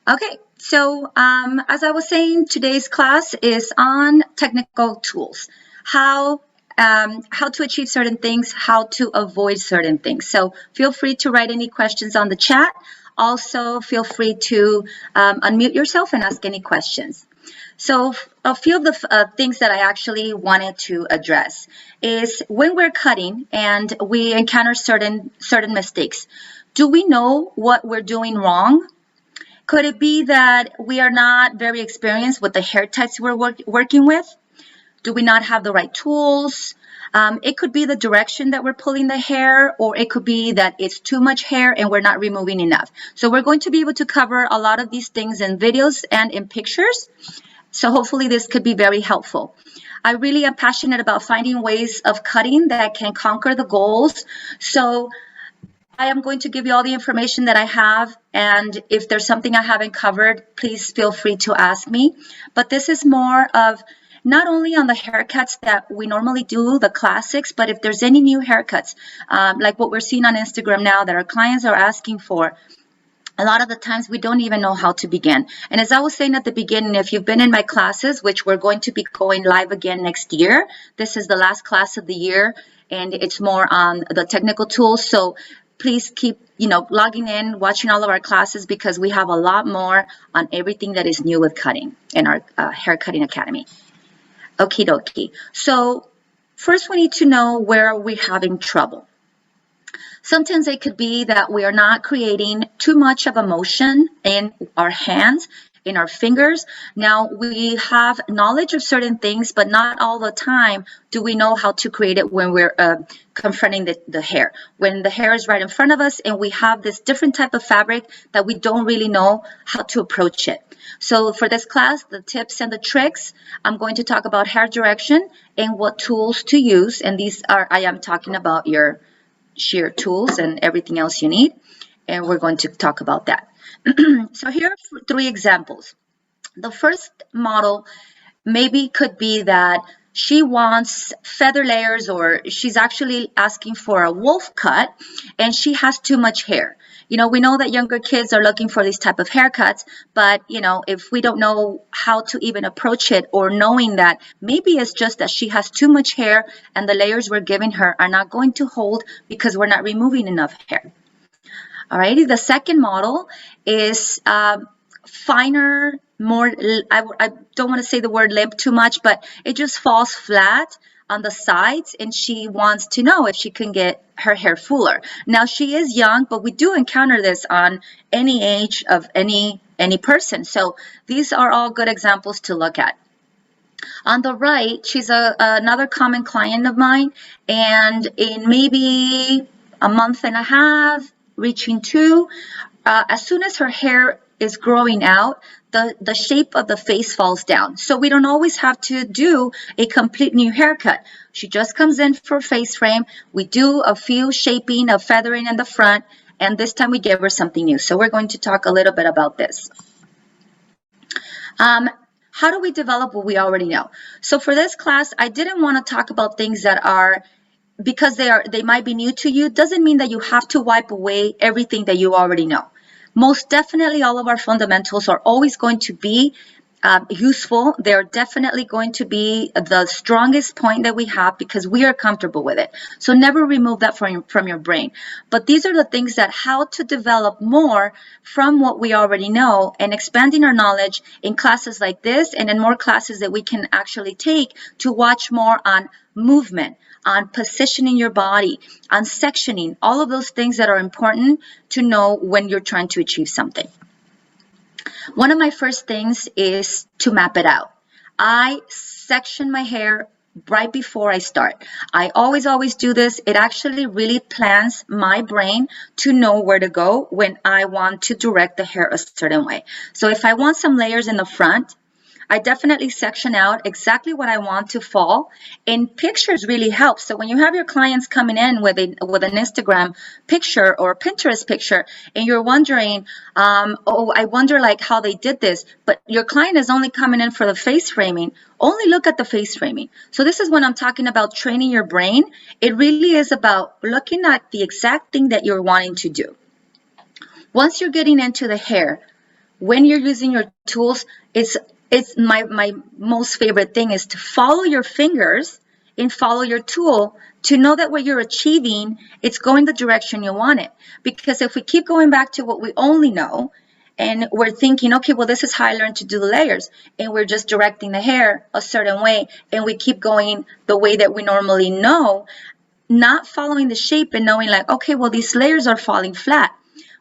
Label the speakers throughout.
Speaker 1: Okay, so as I was saying, today's class is on technical tools, how to achieve certain things, how to avoid certain things. So feel free to write any questions on the chat. Also, feel free to unmute yourself and ask any questions. So a few of the things that I actually wanted to address is when we're cutting and we encounter certain mistakes. Do we know what we're doing wrong? Could it be that we are not very experienced with the hair types we're working with? Do we not have the right tools? It could be the direction that we're pulling the hair, or it could be that it's too much hair and we're not removing enough. So we're going to be able to cover a lot of these things in videos and in pictures. So hopefully this could be very helpful. I really am passionate about finding ways of cutting that can conquer the goals. So I am going to give you all the information that I have, and if there's something I haven't covered, please feel free to ask me. But this is more of not only on the haircuts that we normally do, the classics, but if there's any new haircuts, like what we're seeing on Instagram now that our clients are asking for, a lot of the times we don't even know how to begin. And as I was saying at the beginning, if you've been in my classes, which we're going to be going live again next year, this is the last class of the year, and it's more on the technical tools. So please keep, logging in, watching all of our classes, because we have a lot more on everything that is new with cutting in our Hair Cutting Academy. Okie dokie. So first we need to know where we're having trouble. Sometimes it could be that we are not creating too much of a motion in our hands, in our fingers. Now, we have knowledge of certain things, but not all the time do we know how to create it when we're confronting the hair. When the hair is right in front of us and we have this different type of fabric that we don't really know how to approach it. So for this class, the tips and the tricks, I'm going to talk about hair direction and what tools to use. And I am talking about your shear tools and everything else you need, and we're going to talk about that. So here are 3 examples. The first model maybe could be that she wants feather layers, or she's actually asking for a wolf cut and she has too much hair. We know that younger kids are looking for these type of haircuts, but if we don't know how to even approach it, or knowing that maybe it's just that she has too much hair and the layers we're giving her are not going to hold because we're not removing enough hair. Alrighty, the second model is finer, more, I don't want to say the word limp too much, but it just falls flat on the sides, and she wants to know if she can get her hair fuller. Now, she is young, but we do encounter this on any age of any person. So these are all good examples to look at. On the right, she's another common client of mine, and in maybe a month and a half, reaching 2, as soon as her hair is growing out, the shape of the face falls down. So we don't always have to do a complete new haircut. She just comes in for face frame. We do a few shaping of feathering in the front, and this time we give her something new. So we're going to talk a little bit about this. How do we develop what we already know? So for this class, I didn't want to talk about things that are, because they might be new to you, doesn't mean that you have to wipe away everything that you already know. Most definitely, all of our fundamentals are always going to be useful. They're definitely going to be the strongest point that we have because we are comfortable with it. So never remove that from your brain. But these are the things that how to develop more from what we already know, and expanding our knowledge in classes like this and in more classes that we can actually take to watch more on movement, on positioning your body, on sectioning, all of those things that are important to know when you're trying to achieve something. One of my first things is to map it out. I section my hair right before I start. I always do this. It actually really plans my brain to know where to go when I want to direct the hair a certain way. So if I want some layers in the front, I definitely section out exactly what I want to fall, and pictures really help. So when you have your clients coming in with an Instagram picture or a Pinterest picture, and you're wondering, oh, I wonder like how they did this, but your client is only coming in for the face framing, only look at the face framing. So this is when I'm talking about training your brain. It really is about looking at the exact thing that you're wanting to do. Once you're getting into the hair, when you're using your tools, it's my most favorite thing is to follow your fingers and follow your tool to know that what you're achieving, it's going the direction you want it. Because if we keep going back to what we only know, and we're thinking, okay, well, this is how I learned to do the layers, and we're just directing the hair a certain way, and we keep going the way that we normally know, not following the shape and knowing like, okay, well, these layers are falling flat.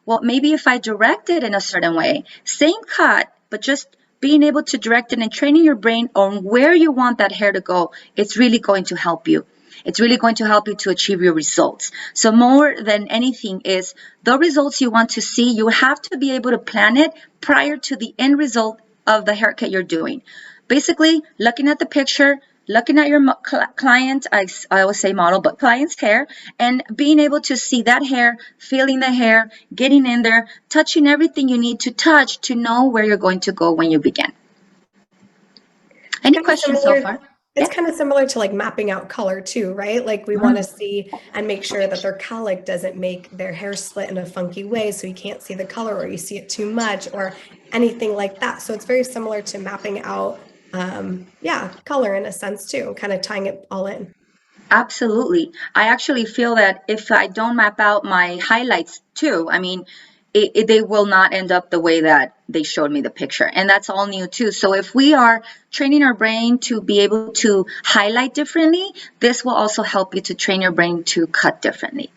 Speaker 1: Well, maybe if I direct it in a certain way, same cut, but just being able to direct it and training your brain on where you want that hair to go, it's really going to help you. It's really going to help you to achieve your results. So more than anything is the results you want to see, you have to be able to plan it prior to the end result of the haircut you're doing. Basically, looking at the picture, looking at your client, I always say model, but client's hair, and being able to see that hair, feeling the hair, getting in there, touching everything you need to touch to know where you're going to go when you begin. Any questions so far?
Speaker 2: It's kind of similar to like mapping out color too, right? Like we want to see and make sure that their colic doesn't make their hair split in a funky way so you can't see the color or you see it too much or anything like that. So it's very similar to mapping out, color in a sense too, kind of tying it all in.
Speaker 1: Absolutely. I actually feel that if I don't map out my highlights too, I mean, they will not end up the way that they showed me the picture. And that's all new too. So if we are training our brain to be able to highlight differently, this will also help you to train your brain to cut differently.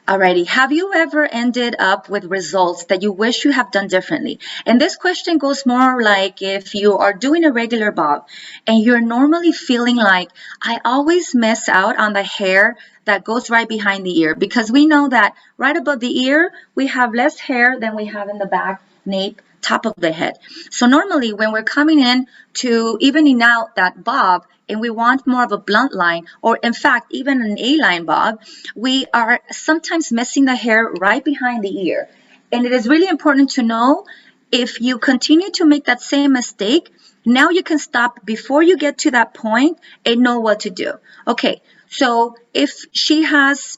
Speaker 1: Alrighty, have you ever ended up with results that you wish you have done differently? And this question goes more like if you are doing a regular bob and you're normally feeling like, I always miss out on the hair that goes right behind the ear, because we know that right above the ear, we have less hair than we have in the back, nape, top of the head. So normally when we're coming in to evening out that bob, and we want more of a blunt line, or in fact, even an A-line bob, we are sometimes missing the hair right behind the ear. And it is really important to know if you continue to make that same mistake, now you can stop before you get to that point and know what to do. Okay, so if she has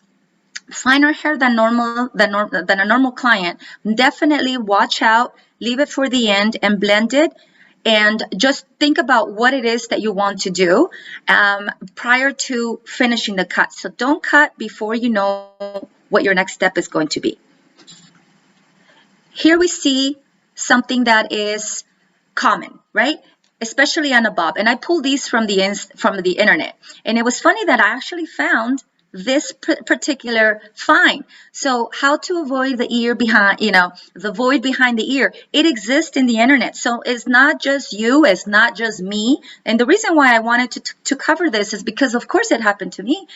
Speaker 1: finer hair than a normal client, definitely watch out, leave it for the end and blend it. And just think about what it is that you want to do prior to finishing the cut. So don't cut before you know what your next step is going to be. Here we see something that is common, right? Especially on a bob. And I pulled these from the internet. And it was funny that I actually found this particular find. So how to avoid the ear behind, the void behind the ear. It exists in the internet. So it's not just you, it's not just me. And the reason why I wanted to cover this is because of course it happened to me,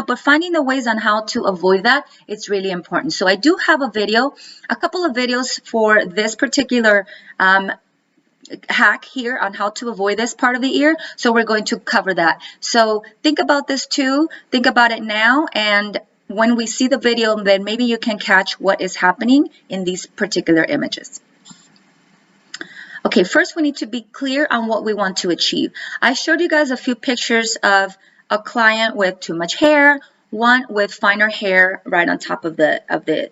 Speaker 1: but finding the ways on how to avoid that, it's really important. So I do have a couple of videos for this particular hack here on how to avoid this part of the ear, so we're going to cover that. So think about this too, think about it now, and when we see the video, then maybe you can catch what is happening in these particular images. Okay, first we need to be clear on what we want to achieve. I showed you guys a few pictures of a client with too much hair, one with finer hair right on top of the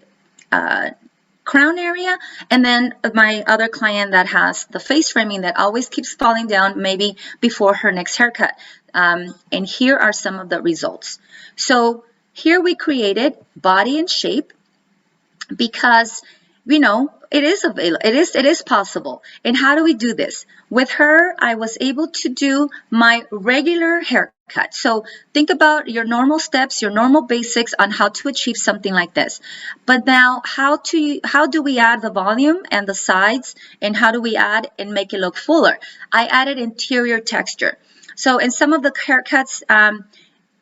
Speaker 1: crown area, and then my other client that has the face framing that always keeps falling down maybe before her next haircut. And here are some of the results. So here we created body and shape because it is available, it is possible. And how do we do this? With her, I was able to do my regular haircut. So think about your normal steps, your normal basics on how to achieve something like this. But now how do we add the volume and the sides, and how do we add and make it look fuller? I added interior texture. So in some of the haircuts,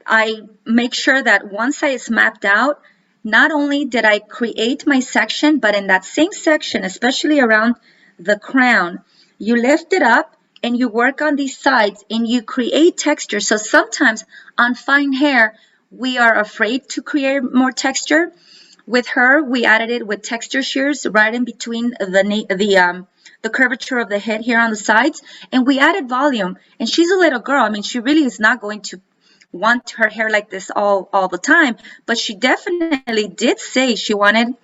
Speaker 1: I make sure that one side is mapped out. Not only did I create my section, but in that same section, especially around the crown, you lift it up and you work on these sides and you create texture. So sometimes on fine hair, we are afraid to create more texture. With her, we added it with texture shears right in between the curvature of the head here on the sides, and we added volume. And she's a little girl. I mean, she really is not going to want her hair like this all the time, but she definitely did say she wanted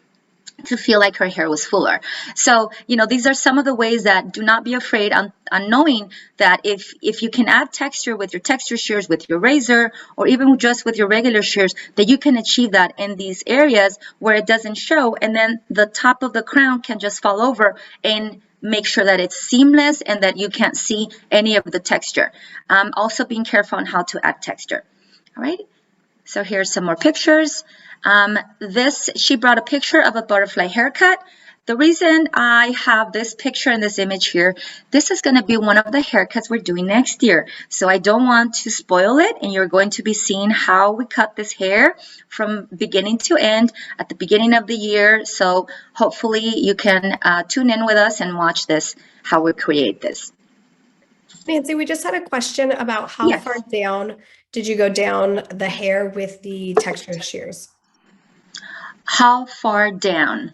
Speaker 1: to feel like her hair was fuller. So, these are some of the ways that do not be afraid on knowing that if you can add texture with your texture shears, with your razor, or even just with your regular shears, that you can achieve that in these areas where it doesn't show, and then the top of the crown can just fall over and make sure that it's seamless and that you can't see any of the texture. Also being careful on how to add texture. All right. So here's some more pictures. She brought a picture of a butterfly haircut. The reason I have this picture and this image here, this is going to be one of the haircuts we're doing next year. So I don't want to spoil it, and you're going to be seeing how we cut this hair from beginning to end at the beginning of the year. So hopefully you can tune in with us and watch this, how we create this.
Speaker 2: Nancy, we just had a question about how
Speaker 1: Yes.
Speaker 2: far down did you go down the hair with the texture shears?
Speaker 1: How far down?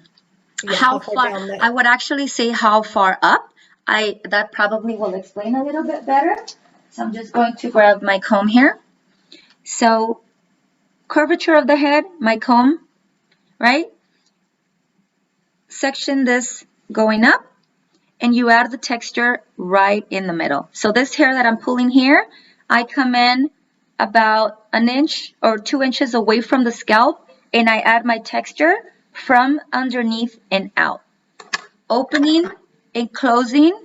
Speaker 2: Yeah,
Speaker 1: how far
Speaker 2: down
Speaker 1: I would actually say how far up. That probably will explain a little bit better. So I'm just going to grab my comb here. So curvature of the head, my comb, right? Section this going up, and you add the texture right in the middle. So this hair that I'm pulling here, I come in about 1 inch or 2 inches away from the scalp, and I add my texture from underneath and out. Opening and closing,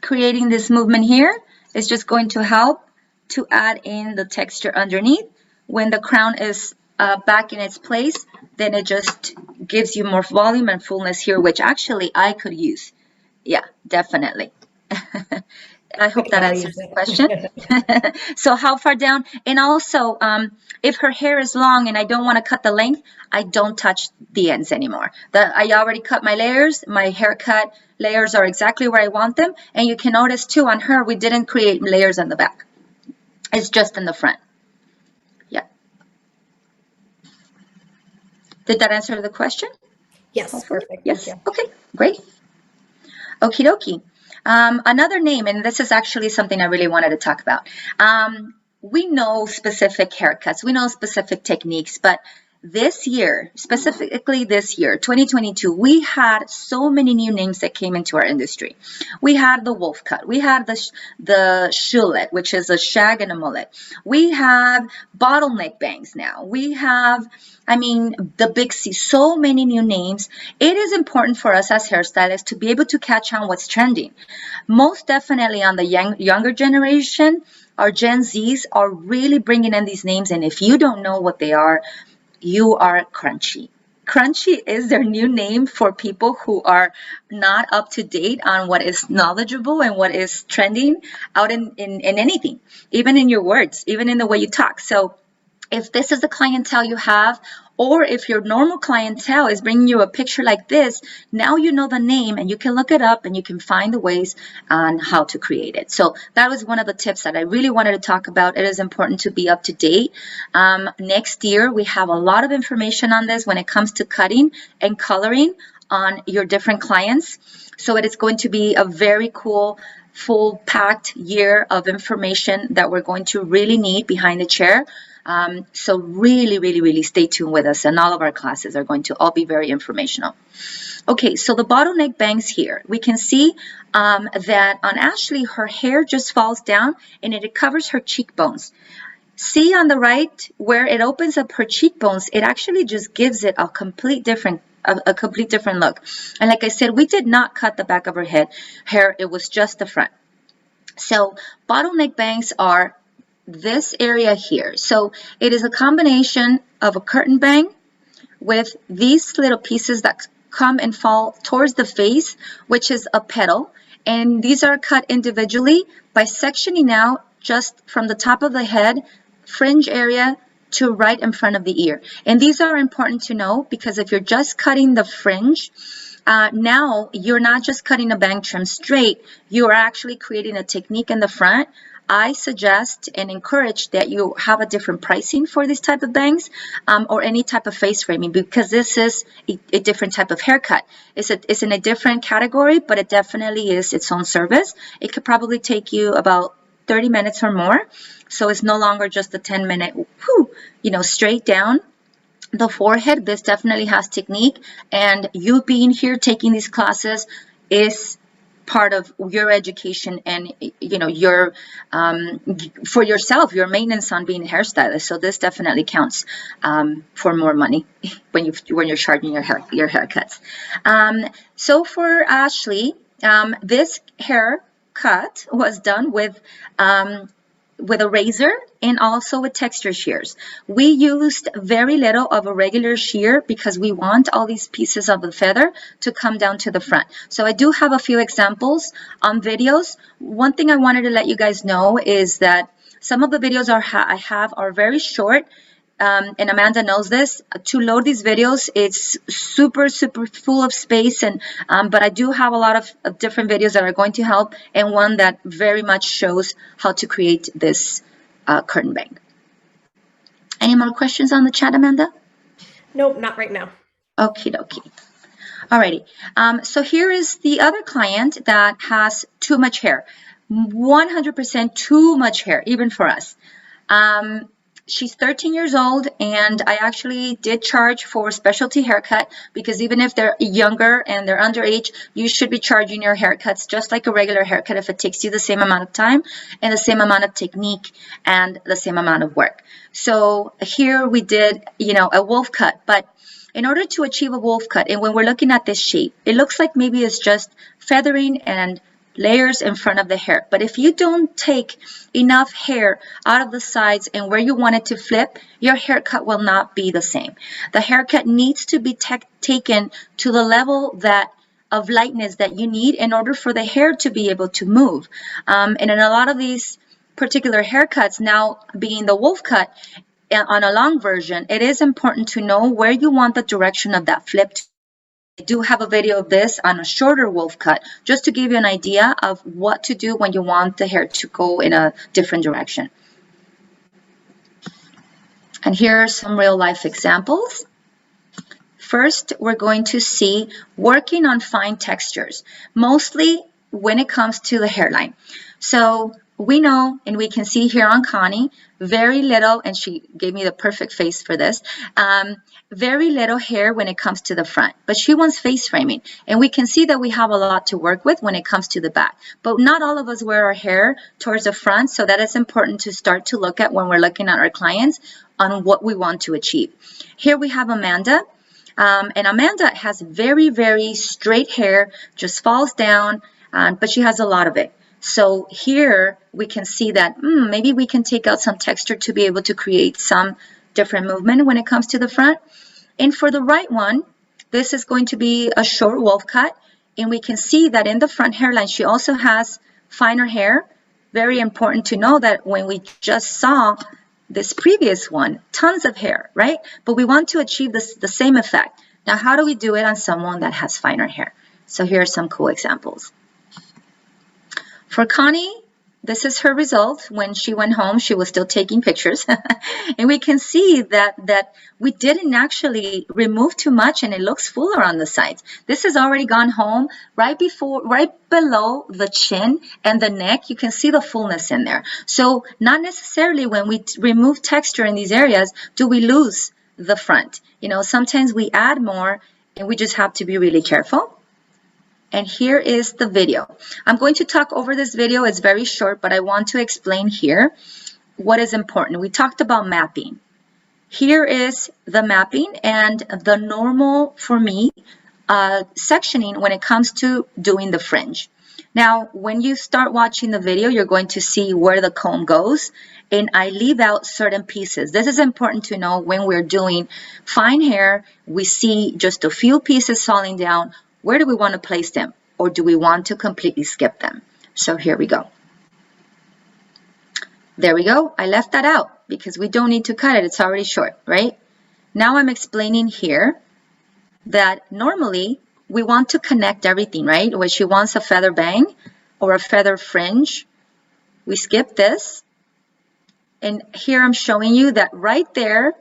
Speaker 1: creating this movement here is just going to help to add in the texture underneath. When the crown is back in its place, then it just gives you more volume and fullness here, which actually I could use. Yeah, definitely. I hope that answers the question. So how far down? And also, if her hair is long and I don't want to cut the length, I don't touch the ends anymore. I already cut my layers. My haircut layers are exactly where I want them. And you can notice too, on her, we didn't create layers on the back. It's just in the front. Yeah. Did that answer the question?
Speaker 2: Yes, perfect.
Speaker 1: Yes. Okay, great. Okie dokie. Another name, and this is actually something I really wanted to talk about. We know specific haircuts, we know specific techniques, but this year, specifically this year, 2022, we had so many new names that came into our industry. We had the wolf cut. We had the shullet, which is a shag and a mullet. We have bottleneck bangs now. We have, the big C, so many new names. It is important for us as hairstylists to be able to catch on what's trending. Most definitely on the younger generation, our Gen Zs are really bringing in these names, and if you don't know what they are, you are crunchy. Crunchy is their new name for people who are not up to date on what is knowledgeable and what is trending out in anything, even in your words, even in the way you talk. So if this is the clientele you have, or if your normal clientele is bringing you a picture like this, now you know the name and you can look it up and you can find the ways on how to create it. So that was one of the tips that I really wanted to talk about. It is important to be up to date. Next year, we have a lot of information on this when it comes to cutting and coloring on your different clients. So it is going to be a very cool, full packed year of information that we're going to really need behind the chair. So really, really, really stay tuned with us, and all of our classes are going to all be very informational. Okay, so the bottleneck bangs here, we can see that on Ashley, her hair just falls down and it covers her cheekbones. See on the right where it opens up her cheekbones, it actually just gives it a complete different look. And like I said, we did not cut the back of her hair, it was just the front. So bottleneck bangs are this area here. So it is a combination of a curtain bang with these little pieces that come and fall towards the face, which is a petal. And these are cut individually by sectioning out just from the top of the head, fringe area, to right in front of the ear. And these are important to know because if you're just cutting the fringe, now you're not just cutting a bang trim straight, you are actually creating a technique in the front. I suggest and encourage that you have a different pricing for this type of bangs or any type of face framing, because this is a different type of haircut. It's in a different category, but it definitely is its own service. It could probably take you about 30 minutes or more. So it's no longer just a 10-minute, straight down. the forehead, this definitely has technique, and you being here taking these classes is part of your education and your for yourself, your maintenance on being a hairstylist. So this definitely counts for more money when you're charging your haircuts. So for Ashley, this haircut was done with a razor and also with texture shears. We used very little of a regular shear because we want all these pieces of the feather to come down to the front. So I do have a few examples on videos. One thing I wanted to let you guys know is that some of the videos I have are very short. And Amanda knows this. To load these videos, it's super full of space, and but I do have a lot of different videos that are going to help, and one that very much shows how to create this curtain bang. Any more questions on the chat, Amanda?
Speaker 2: Nope, not right now.
Speaker 1: Okie dokie. Alrighty. So here is the other client that has too much hair, 100% too much hair, even for us. She's 13 years old, and I actually did charge for a specialty haircut because even if they're younger and they're underage, you should be charging your haircuts just like a regular haircut if it takes you the same amount of time and the same amount of technique and the same amount of work. So here we did, a wolf cut, but in order to achieve a wolf cut, and when we're looking at this shape, it looks like maybe it's just feathering and layers in front of the hair. But if you don't take enough hair out of the sides and where you want it to flip, your haircut will not be the same. The haircut needs to be taken to the level of lightness that you need in order for the hair to be able to move. And in a lot of these particular haircuts, now being the wolf cut, on a long version, it is important to know where you want the direction of that flip to. I do have a video of this on a shorter wolf cut, just to give you an idea of what to do when you want the hair to go in a different direction. And here are some real life examples. First, we're going to see working on fine textures, mostly when it comes to the hairline. So we know, and we can see here on Connie, very little, and she gave me the perfect face for this, very little hair when it comes to the front, but she wants face framing, and we can see that we have a lot to work with when it comes to the back, but not all of us wear our hair towards the front, so that is important to start to look at when we're looking at our clients on what we want to achieve. Here we have Amanda, and Amanda has very straight hair, just falls down, but she has a lot of it. So here we can see that maybe we can take out some texture to be able to create some different movement when it comes to the front. And for the right one, this is going to be a short wolf cut, and we can see that in the front hairline she also has finer hair. Very important to know that when we just saw this previous one, tons of hair, right? But we want to achieve the same effect. Now, how do we do it on someone that has finer hair? So here are some cool examples. For Connie, this is her result. When she went home, she was still taking pictures. And we can see that we didn't actually remove too much, and it looks fuller on the sides. This has already gone home right below the chin and the neck. You can see the fullness in there. So not necessarily when we remove texture in these areas do we lose the front. Sometimes we add more, and we just have to be really careful. And here is the video. I'm going to talk over this video. It's very short, but I want to explain here what is important. We talked about mapping. Here is the mapping and the normal, for me, sectioning when it comes to doing the fringe. Now, when you start watching the video, you're going to see where the comb goes, and I leave out certain pieces. This is important to know when we're doing fine hair. We see just a few pieces falling down. Where do we want to place them, or do we want to completely skip them? So here we go. There we go. I left that out because we don't need to cut it. It's already short, right? Now I'm explaining here that normally we want to connect everything, right? When she wants a feather bang or a feather fringe, we skip this. And here I'm showing you that right there,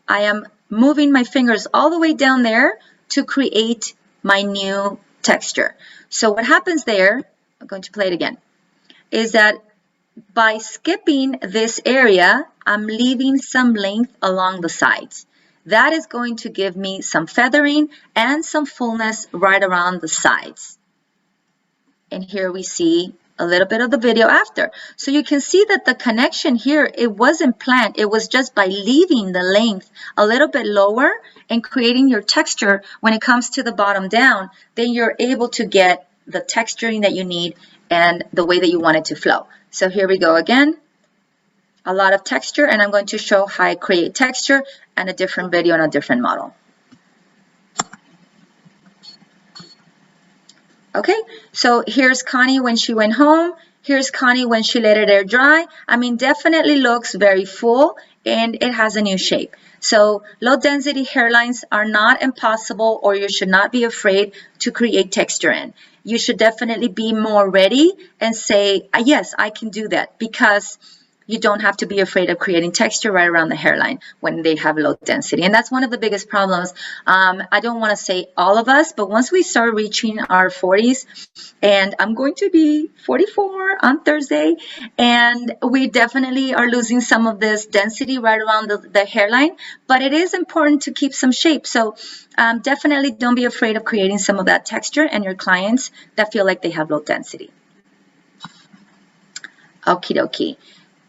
Speaker 1: I am moving my fingers all the way down there to create my new texture. So what happens there, I'm going to play it again, is that by skipping this area, I'm leaving some length along the sides. That is going to give me some feathering and some fullness right around the sides. And here we see a little bit of the video after. So you can see that the connection here, it wasn't planned. It was just by leaving the length a little bit lower and creating your texture when it comes to the bottom down, then you're able to get the texturing that you need and the way that you want it to flow. So here we go again. A lot of texture, and I'm going to show how I create texture and a different video on a different model. Okay, so here's Connie when she went home. Here's Connie when she let it air dry. I mean, definitely looks very full and it has a new shape. So low density hairlines are not impossible, or you should not be afraid to create texture in. You should definitely be more ready and say, yes, I can do that, because you don't have to be afraid of creating texture right around the hairline when they have low density. And that's one of the biggest problems. I don't want to say all of us, but once we start reaching our 40s, and I'm going to be 44 on Thursday, and we definitely are losing some of this density right around the hairline, but it is important to keep some shape. So definitely don't be afraid of creating some of that texture in your clients that feel like they have low density. Okie dokie.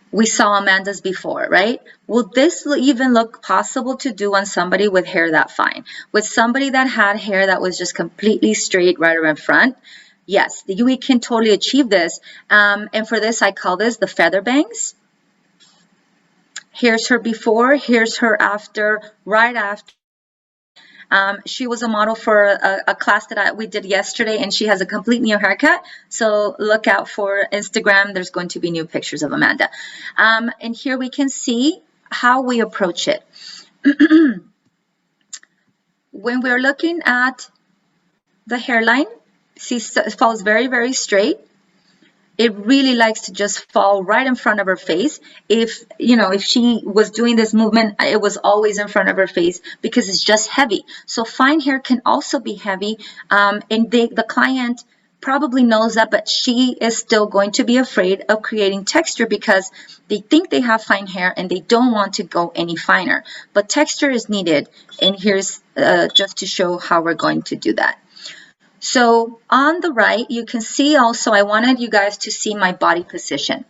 Speaker 1: We saw Amanda's before, right? Will this even look possible to do on somebody with hair that fine? With somebody that had hair that was just completely straight right around front? Yes, we can totally achieve this. And for this, I call this the feather bangs. Here's her before, here's her after, right after. She was a model for a class that we did yesterday, and she has a complete new haircut. So look out for Instagram. There's going to be new pictures of Amanda. And here we can see how we approach it. When we're looking at the hairline, see, it falls very, very straight. It really likes to just fall right in front of her face. If she was doing this movement, it was always in front of her face because it's just heavy. So fine hair can also be heavy, and the client probably knows that, but she is still going to be afraid of creating texture because they think they have fine hair and they don't want to go any finer. But texture is needed, and here's just to show how we're going to do that. So on the right, you can see also, I wanted you guys to see my body position.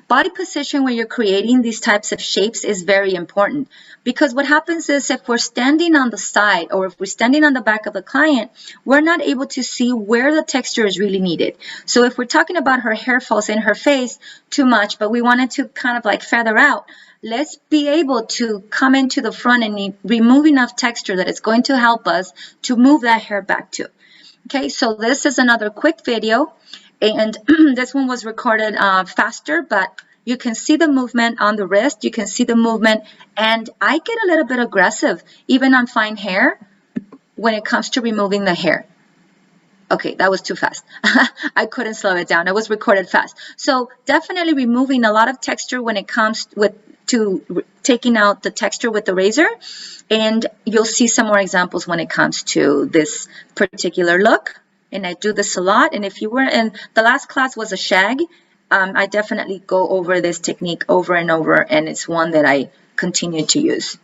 Speaker 1: Body position when you're creating these types of shapes is very important, because what happens is if we're standing on the side or if we're standing on the back of the client, we're not able to see where the texture is really needed. So if we're talking about her hair falls in her face too much, but we wanted to kind of like feather out, let's be able to come into the front and remove enough texture that it's going to help us to move that hair back to. Okay, so this is another quick video, and this one was recorded faster, but you can see the movement on the wrist, you can see the movement, and I get a little bit aggressive, even on fine hair, when it comes to removing the hair. Okay, that was too fast. I couldn't slow it down. It was recorded fast. So definitely removing a lot of texture when it comes to taking out the texture with the razor. And you'll see some more examples when it comes to this particular look. And I do this a lot. And if you were in the last class was a shag, I definitely go over this technique over and over. And it's one that I continue to use.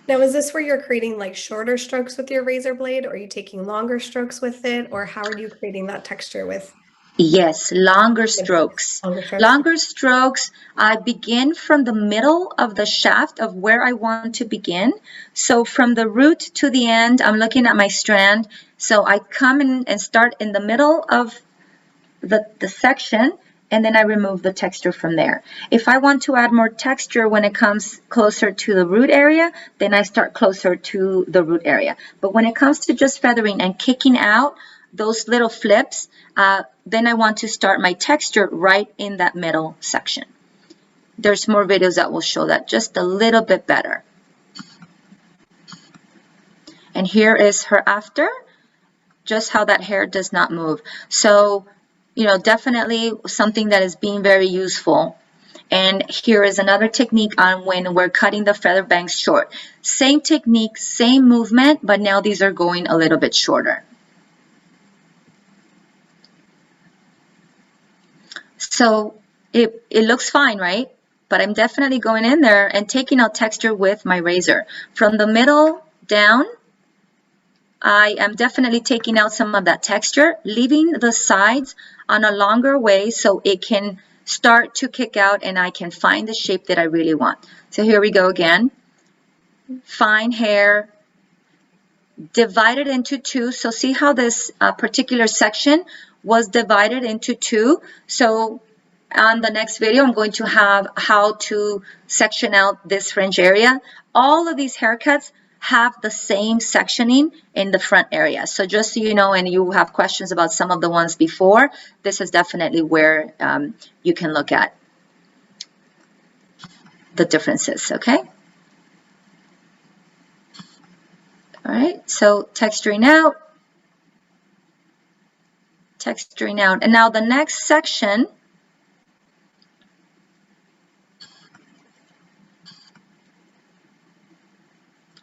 Speaker 2: Now, is this where you're creating like shorter strokes with your razor blade, or are you taking longer strokes with it, or how are you creating that texture with?
Speaker 1: Yes, longer strokes. Longer strokes. I begin from the middle of the shaft of where I want to begin. So from the root to the end, I'm looking at my strand. So I come in and start in the middle of the section, and then I remove the texture from there. If I want to add more texture when it comes closer to the root area, then I start closer to the root area. But when it comes to just feathering and kicking out those little flips, then I want to start my texture right in that middle section. There's more videos that will show that just a little bit better. And here is her after, just how that hair does not move. So, definitely something that is being very useful. And here is another technique on when we're cutting the feather bangs short. Same technique, same movement, but now these are going a little bit shorter. So it looks fine, right? but I'm definitely going in there and taking out texture with my razor. From the middle down, I am definitely taking out some of that texture, leaving the sides on a longer way so it can start to kick out and I can find the shape that I really want. So here we go again. Fine hair, divided into two. So see how this particular section was divided into two. So on the next video, I'm going to have how to section out this fringe area. All of these haircuts have the same sectioning in the front area. So just so you know, and you have questions about some of the ones before, this is definitely where you can look at the differences, okay? All right, so texturing out. And now the next section,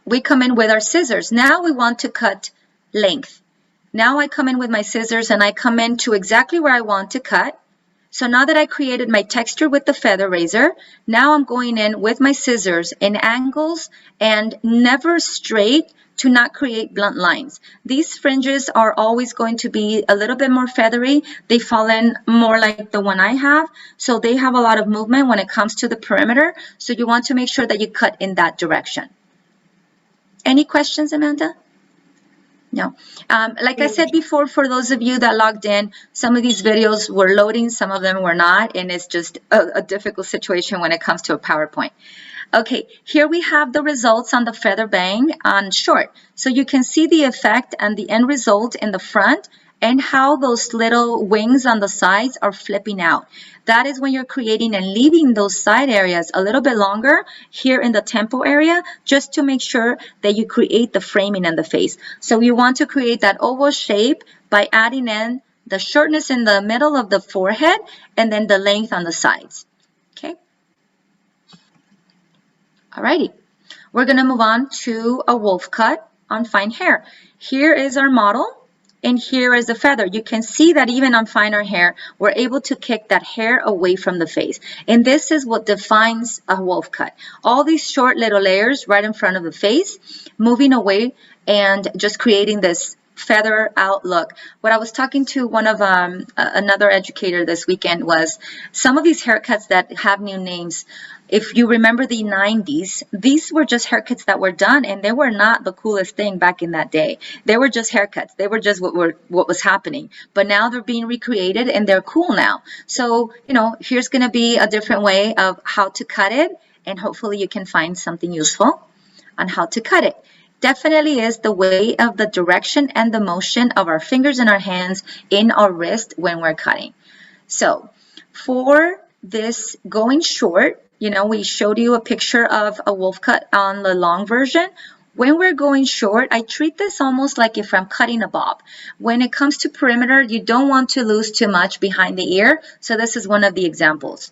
Speaker 1: we come in with our scissors. Now we want to cut length. Now I come in with my scissors and I come in to exactly where I want to cut. So now that I created my texture with the feather razor, now I'm going in with my scissors in angles and never straight to not create blunt lines. These fringes are always going to be a little bit more feathery. They fall in more like the one I have. So they have a lot of movement when it comes to the perimeter. So you want to make sure that you cut in that direction. Any questions, Amanda? No. Like I said before, for those of you that logged in, some of these videos were loading, some of them were not, and it's just a difficult situation when it comes to a PowerPoint. Okay, here we have the results on the feather bang on short. So you can see the effect and the end result in the front and how those little wings on the sides are flipping out. That is when you're creating and leaving those side areas a little bit longer here in the temple area, just to make sure that you create the framing in the face. So you want to create that oval shape by adding in the shortness in the middle of the forehead and then the length on the sides. Okay. Alrighty. We're going to move on to a wolf cut on fine hair. Here is our model. And here is the feather. You can see that even on finer hair, we're able to kick that hair away from the face. And this is what defines a wolf cut. All these short little layers right in front of the face, moving away and just creating this feather outlook. What I was talking to one of another educator this weekend was some of these haircuts that have new names. If you remember the 90s, these were just haircuts that were done, and they were not the coolest thing back in that day. They were just haircuts. They were just what was happening. But now they're being recreated, and they're cool now. So, you know, here's going to be a different way of how to cut it, and hopefully you can find something useful on how to cut it. Definitely is the way of the direction and the motion of our fingers and our hands in our wrist when we're cutting. So for this going short, you know, we showed you a picture of a wolf cut on the long version. When we're going short, I treat this almost like if I'm cutting a bob. When it comes to perimeter, you don't want to lose too much behind the ear. So this is one of the examples.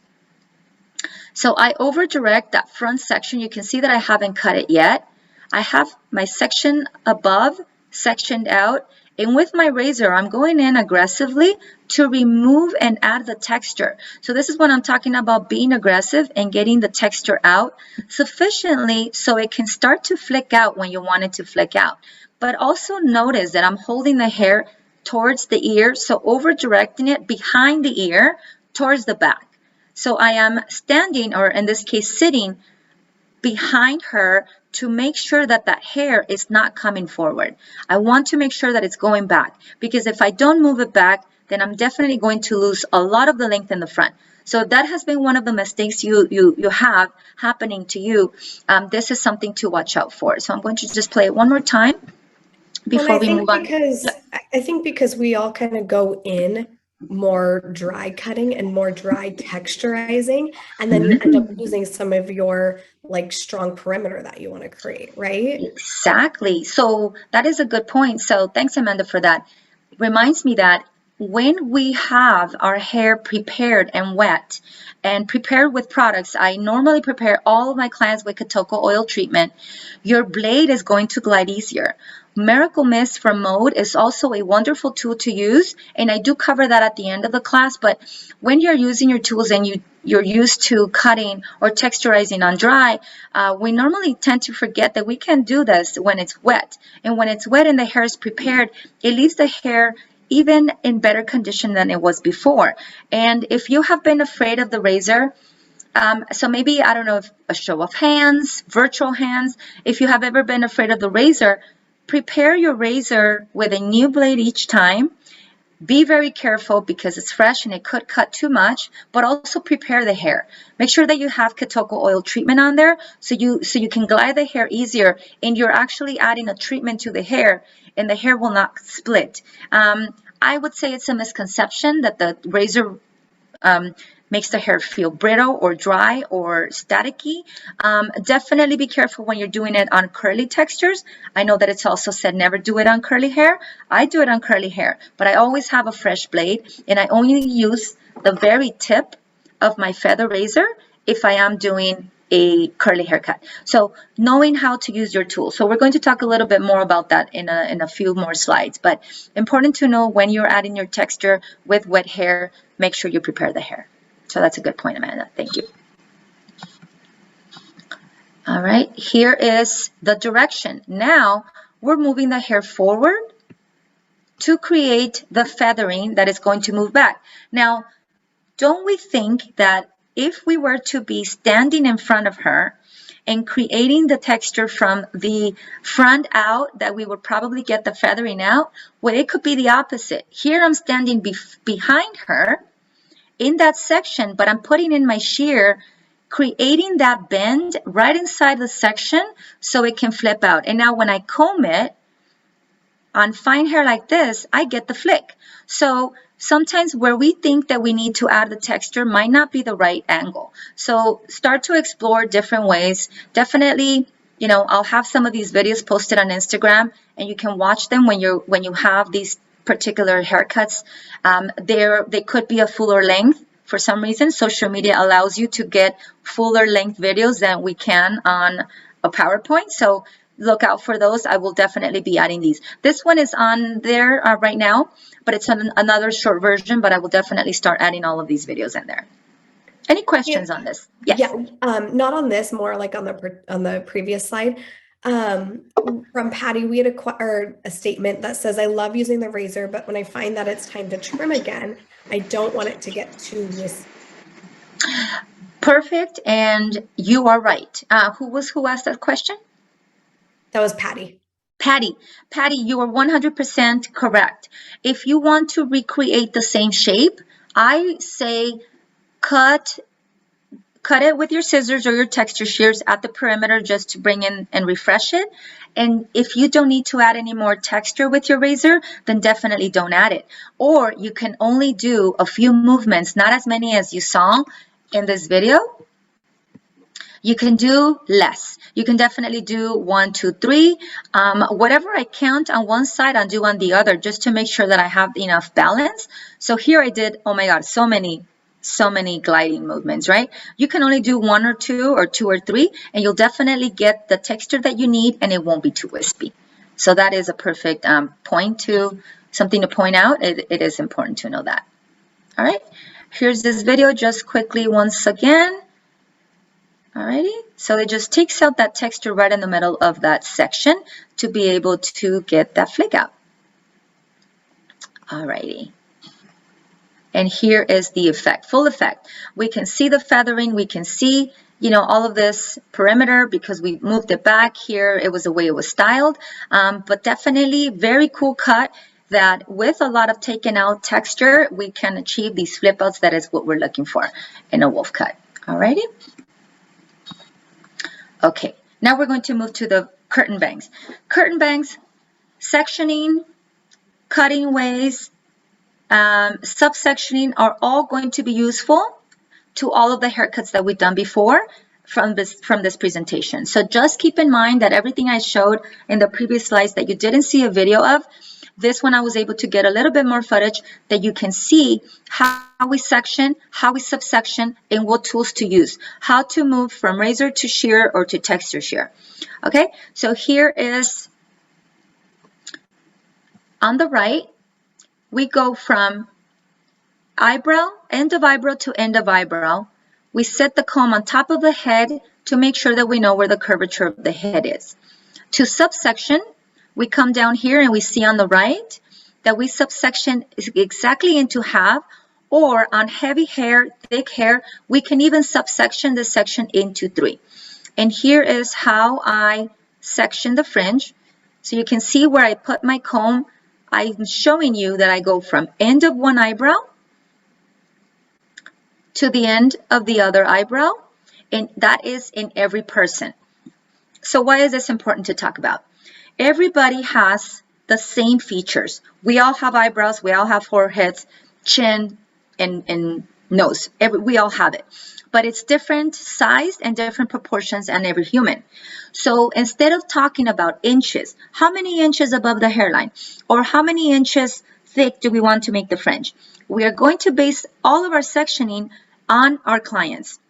Speaker 1: So I over direct that front section. You can see that I haven't cut it yet. I have my section above sectioned out, and with my razor, I'm going in aggressively to remove and add the texture. So this is what I'm talking about, being aggressive and getting the texture out sufficiently so it can start to flick out when you want it to flick out. But also notice that I'm holding the hair towards the ear, so over directing it behind the ear towards the back. So I am standing, or in this case sitting, behind her to make sure that that hair is not coming forward. I want to make sure that it's going back, because if I don't move it back, then I'm definitely going to lose a lot of the length in the front. So that has been one of the mistakes you have happening to you. This is something to watch out for. So I'm going to just play it one more time before we move on.
Speaker 2: I think because we all kind of go in more dry cutting and more dry texturizing, and then you end up losing some of your like strong perimeter that you want to create, right?
Speaker 1: Exactly. So that is a good point. So thanks, Amanda, for that. Reminds me that when we have our hair prepared and wet and prepared with products, I normally prepare all of my clients with Kotoko oil treatment, your blade is going to glide easier. Miracle Mist from Mode is also a wonderful tool to use, and I do cover that at the end of the class. But when you're using your tools and you're used to cutting or texturizing on dry, we normally tend to forget that we can do this when it's wet. And when it's wet and the hair is prepared, it leaves the hair even in better condition than it was before. And if you have been afraid of the razor, so maybe, I don't know, if a show of hands, virtual hands, if you have ever been afraid of the razor, prepare your razor with a new blade each time. Be very careful because it's fresh and it could cut too much, but also prepare the hair. Make sure that you have Ketoko oil treatment on there so you can glide the hair easier, and you're actually adding a treatment to the hair and the hair will not split. I would say it's a misconception that the razor makes the hair feel brittle or dry or staticky. Definitely be careful when you're doing it on curly textures. I know that it's also said never do it on curly hair. I do it on curly hair, but I always have a fresh blade, and I only use the very tip of my feather razor if I am doing a curly haircut. So knowing how to use your tool. So we're going to talk a little bit more about that in a few more slides, but important to know when you're adding your texture with wet hair, make sure you prepare the hair. So that's a good point, Amanda. Thank you. All right, here is the direction. Now we're moving the hair forward to create the feathering that is going to move back. Now, don't we think that if we were to be standing in front of her and creating the texture from the front out, that we would probably get the feathering out? Well, it could be the opposite. Here I'm standing behind her in that section, but I'm putting in my shear, creating that bend right inside the section so it can flip out. And now when I comb it on fine hair like this, I get the flick. So sometimes where we think that we need to add the texture might not be the right angle. So start to explore different ways. Definitely, you know, I'll have some of these videos posted on Instagram, and you can watch them when you have these particular haircuts. They could be a fuller length. For some reason, social media allows you to get fuller length videos than we can on a PowerPoint. So look out for those. I will definitely be adding these. This one is on there right now, but it's another short version, but I will definitely start adding all of these videos in there. Any questions on this? Yes.
Speaker 2: Yeah, not on this, more like on the previous slide. From Patty, we had acquired a statement that says, I love using the razor, but when I find that it's time to trim again, I don't want it to get too wispy.
Speaker 1: Perfect, and you are right. Who asked that question?
Speaker 2: That was Patty.
Speaker 1: Patty, you are 100% correct. If you want to recreate the same shape, I say cut it with your scissors or your texture shears at the perimeter just to bring in and refresh it. And if you don't need to add any more texture with your razor, then definitely don't add it. Or you can only do a few movements, not as many as you saw in this video. You can do less. You can definitely do 1, 2, 3. Whatever I count on one side, I'll do on the other just to make sure that I have enough balance. So here I did, oh my God, so many gliding movements, right? You can only do 1 or 2 or 2 or 3, and you'll definitely get the texture that you need, and it won't be too wispy. So that is a perfect something to point out. It is important to know that. All right, here's this video just quickly once again. Alrighty, so it just takes out that texture right in the middle of that section to be able to get that flick out. Alrighty. And here is the effect, full effect. We can see the feathering, we can see, you know, all of this perimeter because we moved it back here. It was the way it was styled, but definitely very cool cut that with a lot of taken out texture, we can achieve these flip outs. That is what we're looking for in a wolf cut. Alrighty. Okay, now we're going to move to the curtain bangs. Curtain bangs, sectioning, cutting ways, subsectioning are all going to be useful to all of the haircuts that we've done before from this presentation. So just keep in mind that everything I showed in the previous slides that you didn't see a video of, this one I was able to get a little bit more footage that you can see how we section, how we subsection, and what tools to use, how to move from razor to shear or to texture shear. Okay, so here is On the right, we go from eyebrow, end of eyebrow to end of eyebrow. We set the comb on top of the head to make sure that we know where the curvature of the head is. To subsection, we come down here and we see on the right that we subsection exactly into half, or on heavy hair, thick hair, we can even subsection this section into 3. And here is how I section the fringe. So you can see where I put my comb. I'm showing you that I go from end of one eyebrow to the end of the other eyebrow, and that is in every person. So why is this important to talk about? Everybody has the same features. We all have eyebrows, we all have foreheads, chin, and nose. We all have it. But it's different size and different proportions in every human. So instead of talking about inches, how many inches above the hairline, or how many inches thick do we want to make the fringe? We are going to base all of our sectioning on our clients.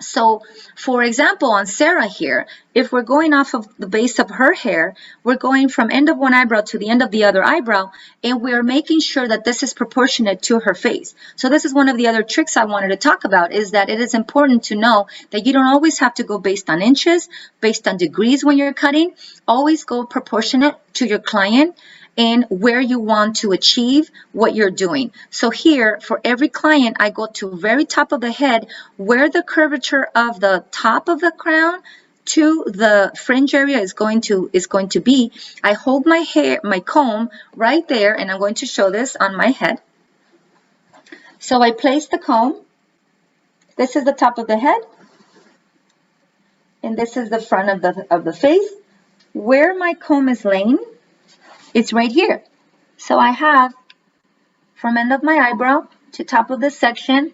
Speaker 1: So, for example, on Sarah here, if we're going off of the base of her hair, we're going from end of one eyebrow to the end of the other eyebrow, and we're making sure that this is proportionate to her face. So this is one of the other tricks I wanted to talk about, is that it is important to know that you don't always have to go based on inches, based on degrees when you're cutting. Always go proportionate to your client and where you want to achieve what you're doing. So here, for every client, I go to very top of the head, where the curvature of the top of the crown to the fringe area is going to be. I hold my hair, my comb right there, and I'm going to show this on my head. So I place the comb. This is the top of the head, and this is the front of the face. Where my comb is laying, it's right here. So I have from end of my eyebrow to top of this section,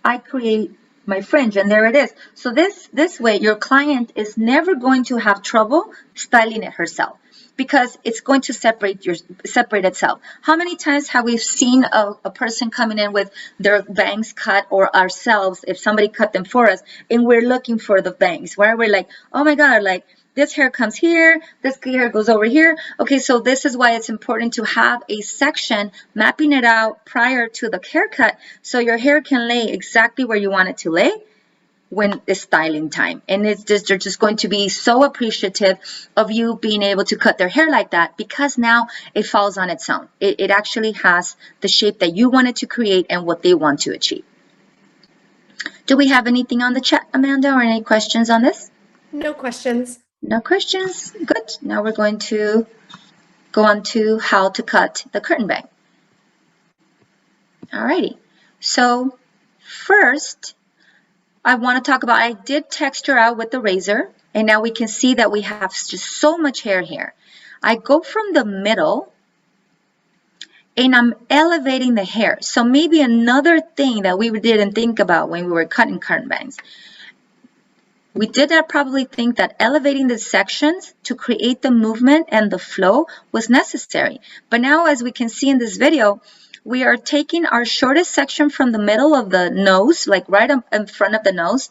Speaker 1: I create my fringe, and there it is. So this way, your client is never going to have trouble styling it herself, because it's going to separate itself. How many times have we seen a person coming in with their bangs cut, or ourselves, if somebody cut them for us, and we're looking for the bangs, where we're like, oh my God, like, this hair comes here, this hair goes over here. Okay, so this is why it's important to have a section mapping it out prior to the haircut, so your hair can lay exactly where you want it to lay when it's styling time. And they're just going to be so appreciative of you being able to cut their hair like that, because now it falls on its own. It actually has the shape that you wanted to create and what they want to achieve. Do we have anything on the chat, Amanda, or any questions on this?
Speaker 2: No questions.
Speaker 1: No questions? Good. Now we're going to go on to how to cut the curtain bang. Alrighty. So first, I want to talk about, I did texture out with the razor, and now we can see that we have just so much hair here. I go from the middle, and I'm elevating the hair. So maybe another thing that we didn't think about when we were cutting curtain bangs. We did not probably think that elevating the sections to create the movement and the flow was necessary. But now, as we can see in this video, we are taking our shortest section from the middle of the nose, like right in front of the nose.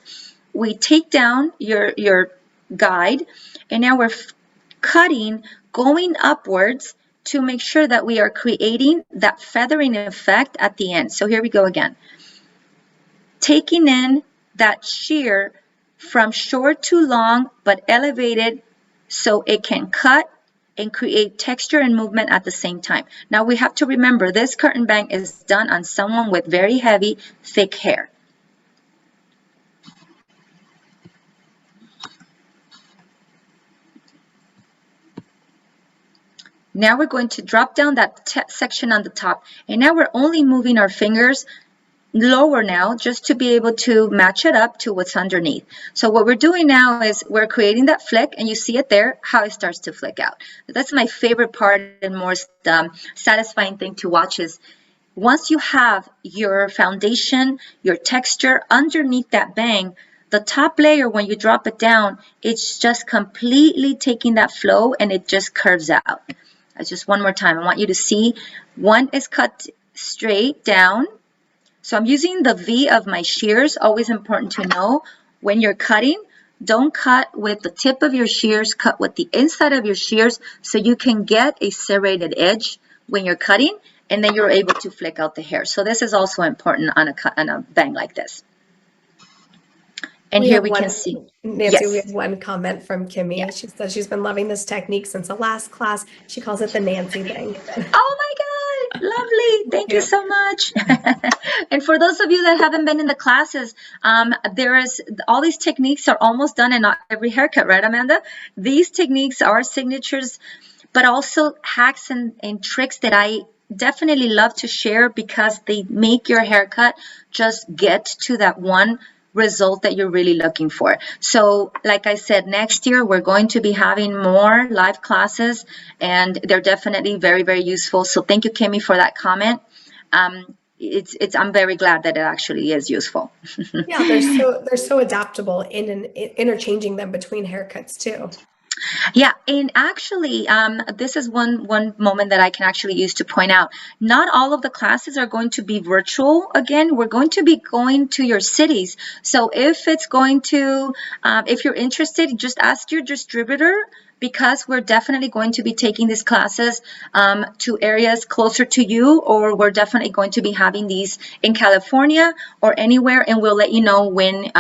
Speaker 1: We take down your guide, and now we're cutting, going upwards to make sure that we are creating that feathering effect at the end. So here we go again. Taking in that shear from short to long, but elevated so it can cut and create texture and movement at the same time. Now we have to remember, this curtain bang is done on someone with very heavy, thick hair. Now we're going to drop down that section on the top, and now we're only moving our fingers lower now, just to be able to match it up to what's underneath. So what we're doing now is we're creating that flick, and you see it there, how it starts to flick out. That's my favorite part and most satisfying thing to watch, is once you have your foundation, your texture underneath that bang, the top layer, when you drop it down, it's just completely taking that flow, and it just curves out. Just one more time, I want you to see, one is cut straight down. So I'm using the V of my shears. Always important to know when you're cutting, don't cut with the tip of your shears, cut with the inside of your shears so you can get a serrated edge when you're cutting, and then you're able to flick out the hair. So this is also important on a bang like this. And here we can see.
Speaker 2: Nancy,
Speaker 1: Yes.
Speaker 2: we have one comment from Kimmy.
Speaker 1: Yeah.
Speaker 2: She says she's been loving this technique since the last class. She calls it the Nancy bang.
Speaker 1: Oh my God, lovely. Thank you so much. And for those of you that haven't been in the classes, there is all these techniques are almost done in every haircut, right, Amanda? These techniques are signatures, but also hacks and tricks that I definitely love to share because they make your haircut just get to that one result that you're really looking for. So like I said, next year we're going to be having more live classes, and they're definitely very, very useful. So thank you, Kimmy, for that comment. I'm very glad that it actually is useful.
Speaker 2: Yeah, they're so adaptable in interchanging them between haircuts too.
Speaker 1: Yeah, and actually, this is one moment that I can actually use to point out. Not all of the classes are going to be virtual. Again, we're going to be going to your cities. So if it's going to, if you're interested, just ask your distributor, because we're definitely going to be taking these classes to areas closer to you, or we're definitely going to be having these in California or anywhere, and we'll let you know when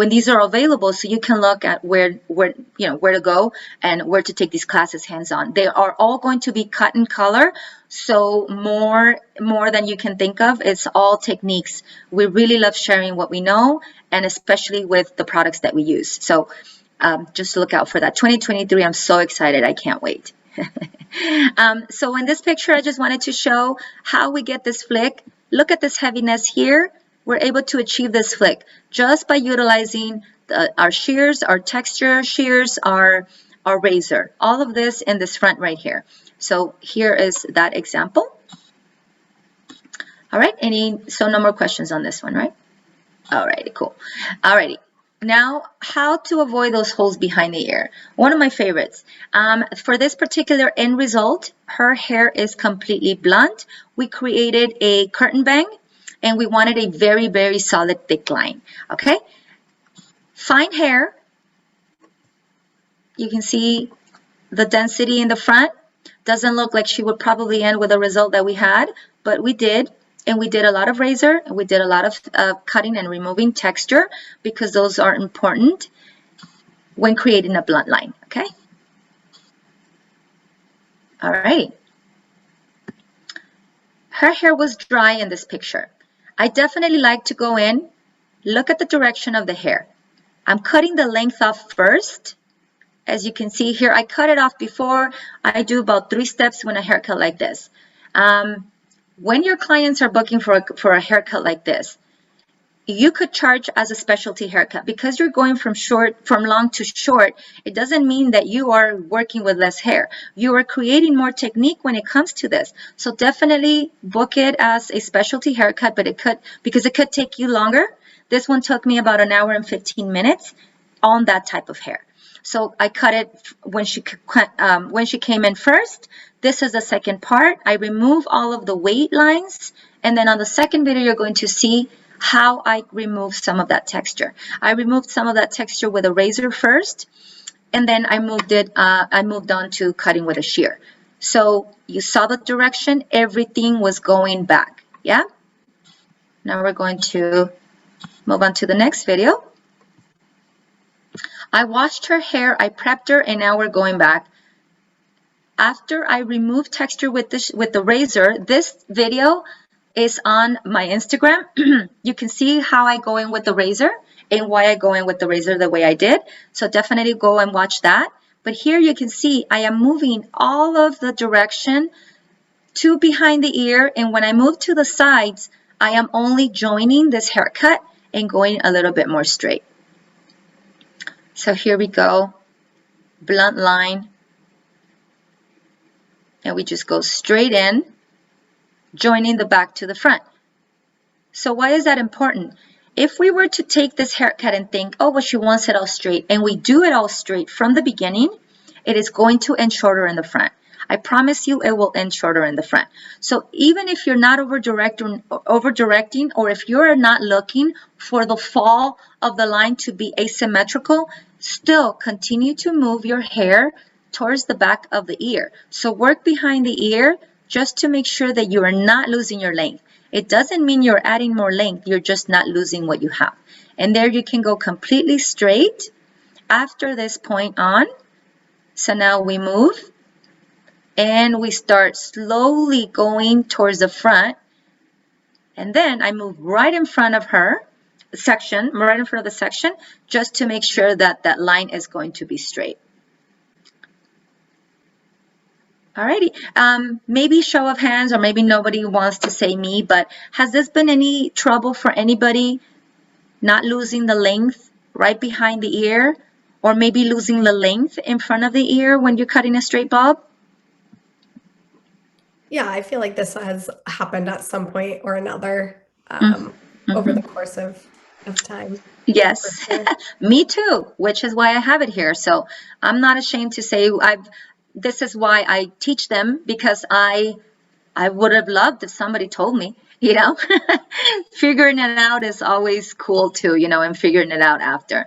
Speaker 1: these are available, so you can look at where to go and where to take these classes hands-on. They are all going to be cut in color, so more than you can think of. It's all techniques. We really love sharing what we know, and especially with the products that we use. So just look out for that. 2023, I'm so excited. I can't wait. So in this picture, I just wanted to show how we get this flick. Look at this heaviness here. We're able to achieve this flick just by utilizing our shears, our texture shears, our razor. All of this in this front right here. So here is that example. All right, so no more questions on this one, right? All righty, cool. All righty. Now, how to avoid those holes behind the ear. One of my favorites. For this particular end result, her hair is completely blunt. We created a curtain bang, and we wanted a very, very solid, thick line. Okay? Fine hair. You can see the density in the front. Doesn't look like she would probably end with a result that we had, but we did. And we did a lot of razor, and we did a lot of cutting and removing texture, because those are important when creating a blunt line, okay? All right. Her hair was dry in this picture. I definitely like to go in, look at the direction of the hair. I'm cutting the length off first. As you can see here, I cut it off before. I do about 3 steps when a haircut like this. When your clients are booking for a haircut like this, you could charge as a specialty haircut. Because you're going from long to short, it doesn't mean that you are working with less hair. You are creating more technique when it comes to this. So definitely book it as a specialty haircut, but because it could take you longer. This one took me about 1 hour and 15 minutes on that type of hair. So I cut it when she came in first. This is the second part. I remove all of the weight lines, and then on the second video, you're going to see how I remove some of that texture. I removed some of that texture with a razor first, and then I moved on to cutting with a shear. So you saw the direction, everything was going back, yeah? Now we're going to move on to the next video. I washed her hair, I prepped her, and now we're going back. After I remove texture with the razor, this video is on my Instagram. You can see how I go in with the razor and why I go in with the razor the way I did. So definitely go and watch that. But here you can see I am moving all of the direction to behind the ear. And when I move to the sides, I am only joining this haircut and going a little bit more straight. So here we go, blunt line. And we just go straight in, joining the back to the front. So why is that important? If we were to take this haircut and think, oh, well, she wants it all straight, and we do it all straight from the beginning, it is going to end shorter in the front. I promise you it will end shorter in the front. So even if you're not over-directing, or if you're not looking for the fall of the line to be asymmetrical, still continue to move your hair towards the back of the ear. So work behind the ear, just to make sure that you are not losing your length. It doesn't mean you're adding more length, you're just not losing what you have. And there you can go completely straight after this point on. So now we move and we start slowly going towards the front. And then I move right in front of her section, right in front of the section, just to make sure that that line is going to be straight. Alrighty, maybe show of hands, or maybe nobody wants to say me, but has this been any trouble for anybody not losing the length right behind the ear, or maybe losing the length in front of the ear when you're cutting a straight bob?
Speaker 2: Yeah, I feel like this has happened at some point or another over the course of time.
Speaker 1: Yes, sure. Me too, which is why I have it here. So I'm not ashamed to say this is why I teach them, because I would have loved if somebody told me, you know. Figuring it out is always cool too, you know, and figuring it out after.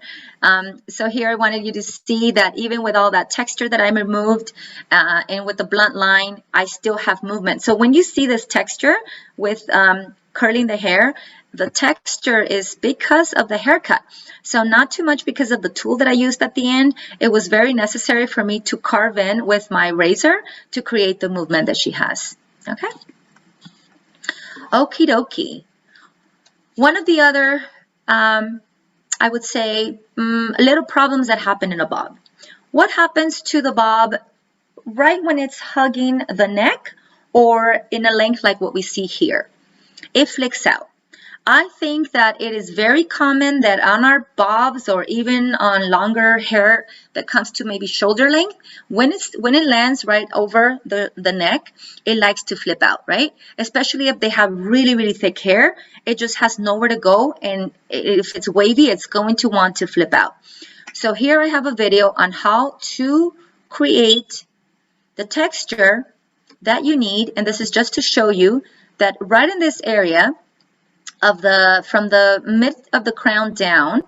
Speaker 1: So here I wanted you to see that even with all that texture that I removed and with the blunt line, I still have movement. So when you see this texture with curling the hair, the texture is because of the haircut. So not too much because of the tool that I used at the end. It was very necessary for me to carve in with my razor to create the movement that she has. Okay. Okie dokie. One of the other, I would say, little problems that happen in a bob. What happens to the bob right when it's hugging the neck or in a length like what we see here? It flicks out. I think that it is very common that on our bobs, or even on longer hair that comes to maybe shoulder length, when it lands right over the neck, it likes to flip out, right? Especially if they have really, really thick hair, it just has nowhere to go, and if it's wavy, it's going to want to flip out. So here I have a video on how to create the texture that you need, and this is just to show you that right in this area from the mid of the crown down,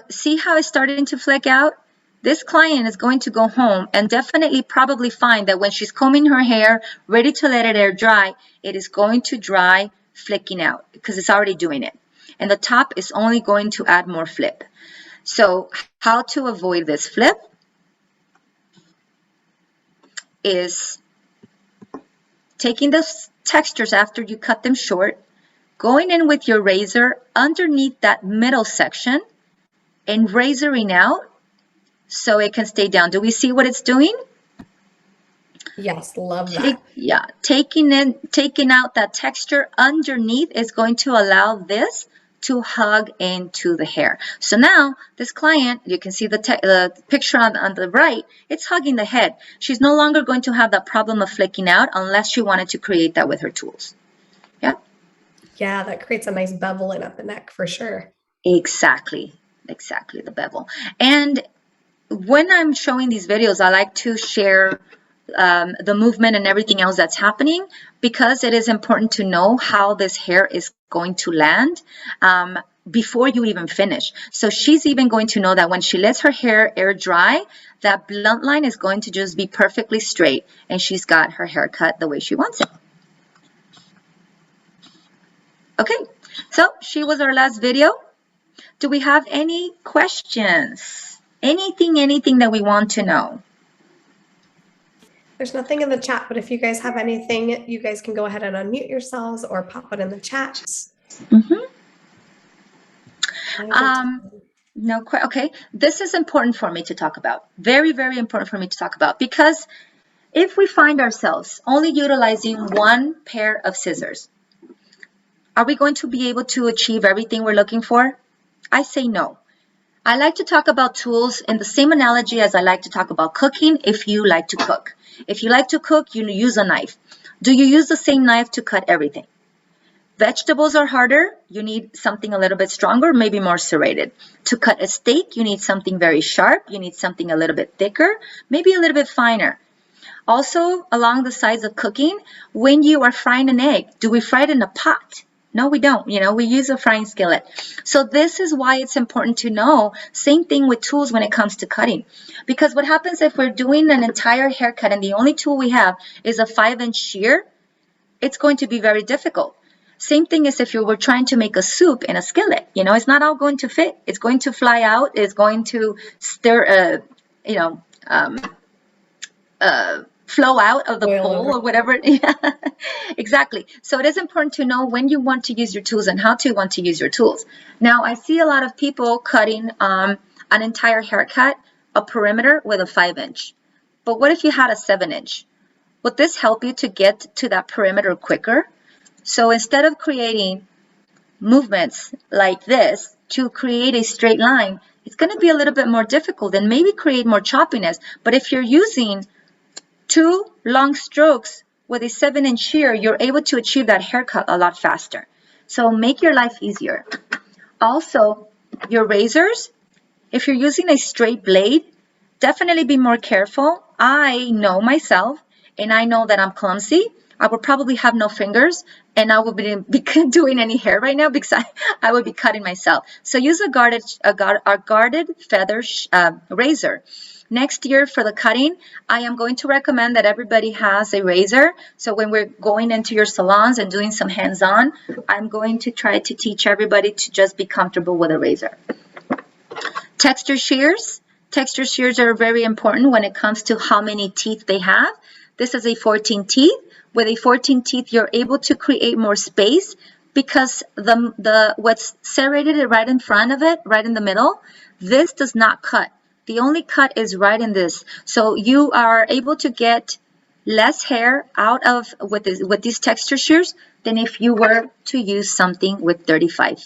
Speaker 1: see how it's starting to flick out? This client is going to go home and definitely probably find that when she's combing her hair, ready to let it air dry, it is going to dry flicking out because it's already doing it. And the top is only going to add more flip. So how to avoid this flip is taking the textures after you cut them short, going in with your razor underneath that middle section and razoring out so it can stay down. Do we see what it's doing?
Speaker 2: Yes, love that.
Speaker 1: Yeah, taking out that texture underneath is going to allow this to hug into the hair. So now this client, you can see the picture on the right, it's hugging the head. She's no longer going to have that problem of flicking out unless she wanted to create that with her tools. Yeah.
Speaker 2: Yeah, that creates a nice bevel in up the neck for sure.
Speaker 1: Exactly, the bevel. And when I'm showing these videos, I like to share the movement and everything else that's happening, because it is important to know how this hair is going to land before you even finish. So she's even going to know that when she lets her hair air dry, that blunt line is going to just be perfectly straight, and she's got her hair cut the way she wants it. Okay, so she was our last video. Do we have any questions? Anything that we want to know?
Speaker 2: There's nothing in the chat, but if you guys have anything, you guys can go ahead and unmute yourselves or pop it in the chat.
Speaker 1: Okay, this is important for me to talk about. Very, very important for me to talk about, because if we find ourselves only utilizing one pair of scissors, are we going to be able to achieve everything we're looking for? I say no. I like to talk about tools in the same analogy as I like to talk about cooking if you like to cook. If you like to cook, you use a knife. Do you use the same knife to cut everything? Vegetables are harder. You need something a little bit stronger, maybe more serrated. To cut a steak, you need something very sharp. You need something a little bit thicker, maybe a little bit finer. Also, along the sides of cooking, when you are frying an egg, do we fry it in a pot? No, we don't. We use a frying skillet. So this is why it's important to know. Same thing with tools when it comes to cutting. Because what happens if we're doing an entire haircut and the only tool we have is a 5-inch shear, it's going to be very difficult. Same thing as if you were trying to make a soup in a skillet. It's not all going to fit. It's going to fly out. It's going to stir, flow out of the bowl or whatever. Yeah, exactly. So it is important to know when you want to use your tools and how to want to use your tools. Now, I see a lot of people cutting an entire haircut, a perimeter with a 5-inch. But what if you had a 7-inch? Would this help you to get to that perimeter quicker? So instead of creating movements like this to create a straight line, it's going to be a little bit more difficult and maybe create more choppiness. But if you're using 2 long strokes with a 7-inch shear, you're able to achieve that haircut a lot faster. So make your life easier. Also, your razors, if you're using a straight blade, definitely be more careful. I know myself, and I know that I'm clumsy. I would probably have no fingers, and I would be doing any hair right now because I would be cutting myself. So use a guarded feather razor. Next year for the cutting, I am going to recommend that everybody has a razor. So when we're going into your salons and doing some hands-on, I'm going to try to teach everybody to just be comfortable with a razor. Texture shears. Texture shears are very important when it comes to how many teeth they have. This is a 14 teeth. With a 14 teeth, you're able to create more space because what's serrated right in front of it, right in the middle, this does not cut. The only cut is right in this. So you are able to get less hair out of with these texture shears than if you were to use something with 35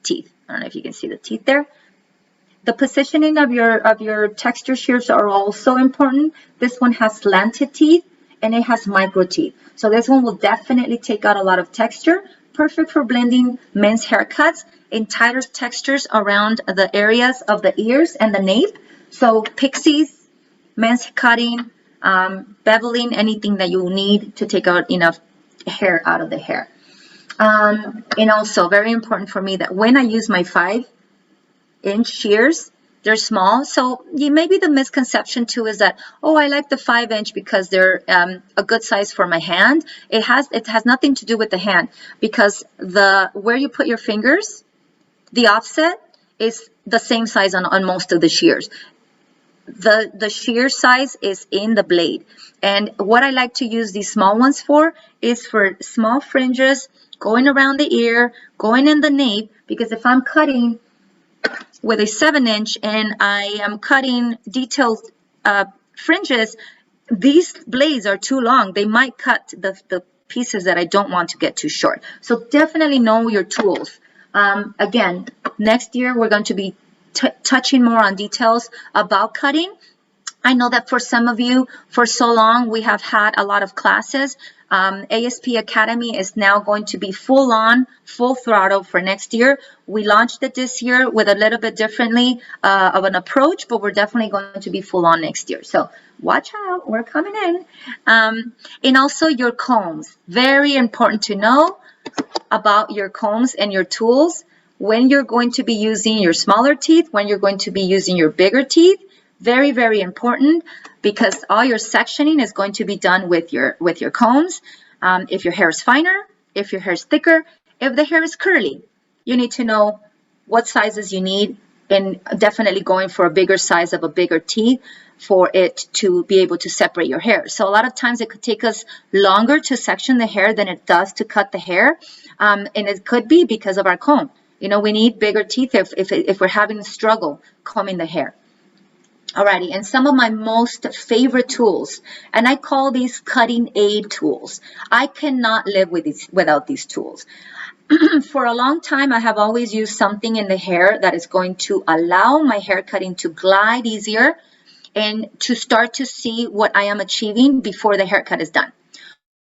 Speaker 1: teeth. I don't know if you can see the teeth there. The positioning of your texture shears are also important. This one has slanted teeth and it has micro teeth. So this one will definitely take out a lot of texture. Perfect for blending men's haircuts in tighter textures around the areas of the ears and the nape. So pixies, men's cutting, beveling, anything that you need to take out enough hair out of the hair. And also very important for me that when I use my 5-inch shears, they're small. So maybe the misconception too is that, oh, I like the 5-inch because they're a good size for my hand. It has nothing to do with the hand because where you put your fingers, the offset is the same size on most of the shears. The shear size is in the blade. And what I like to use these small ones for is for small fringes going around the ear, going in the nape, because if I'm cutting with a 7-inch and I am cutting detailed fringes, these blades are too long. They might cut the pieces that I don't want to get too short. So definitely know your tools. Again, next year we're going to be touching more on details about cutting. I know that for some of you, for so long, we have had a lot of classes. ASP Academy is now going to be full on, full throttle for next year. We launched it this year with a little bit differently of an approach, but we're definitely going to be full on next year. So watch out, we're coming in. And also your combs. Very important to know about your combs and your tools when you're going to be using your smaller teeth, when you're going to be using your bigger teeth. Very, very important because all your sectioning is going to be done with your combs. If your hair is finer, if your hair is thicker, if the hair is curly, you need to know what sizes you need and definitely going for a bigger size of a bigger teeth for it to be able to separate your hair. So a lot of times it could take us longer to section the hair than it does to cut the hair. And it could be because of our comb. We need bigger teeth if we're having a struggle combing the hair. Alrighty, and some of my most favorite tools, and I call these cutting aid tools. I cannot live without these tools. For a long time, I have always used something in the hair that is going to allow my hair cutting to glide easier and to start to see what I am achieving before the haircut is done.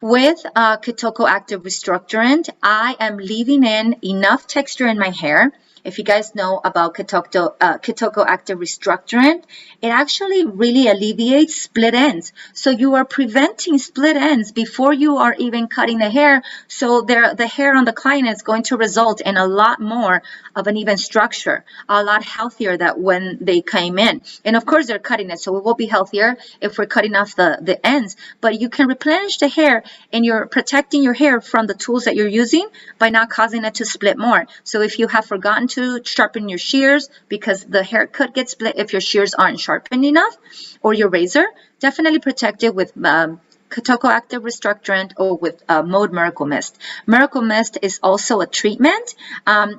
Speaker 1: With Kitoko Active Restructurant, I am leaving in enough texture in my hair if you guys know about Kitoko Active Restructurant, it actually really alleviates split ends. So you are preventing split ends before you are even cutting the hair. So the hair on the client is going to result in a lot more of an even structure, a lot healthier that when they came in. And of course, they're cutting it, so it will be healthier if we're cutting off the ends. But you can replenish the hair, and you're protecting your hair from the tools that you're using by not causing it to split more. So if you have forgotten to sharpen your shears because the haircut gets split if your shears aren't sharpened enough, or your razor, definitely protect it with Kitoko Active Restructurant or with Mode Miracle Mist. Miracle Mist is also a treatment.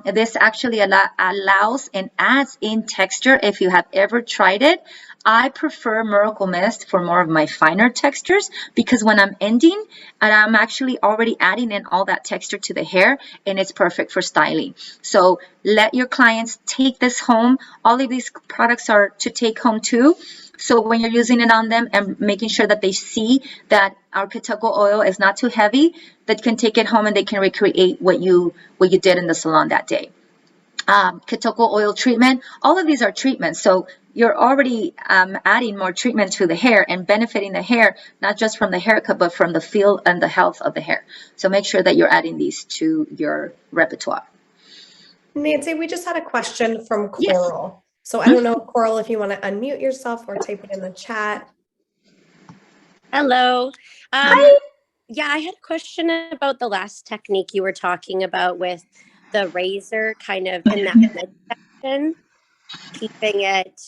Speaker 1: This actually allows and adds in texture if you have ever tried it. I prefer Miracle Mist for more of my finer textures because when I'm ending, and I'm actually already adding in all that texture to the hair, and it's perfect for styling. So let your clients take this home. All of these products are to take home too. So when you're using it on them and making sure that they see that our Kitoko oil is not too heavy, that you can take it home and they can recreate what you did in the salon that day. Kitoko oil treatment, all of these are treatments. So you're already adding more treatment to the hair and benefiting the hair, not just from the haircut, but from the feel and the health of the hair. So make sure that you're adding these to your repertoire.
Speaker 2: Nancy, we just had a question from
Speaker 1: Yes.
Speaker 2: Coral. So I don't know, Coral, if you want to unmute yourself or type it in the chat.
Speaker 3: Hello.
Speaker 1: Hi.
Speaker 3: Yeah, I had a question about the last technique you were talking about with the razor kind of in that midsection, keeping it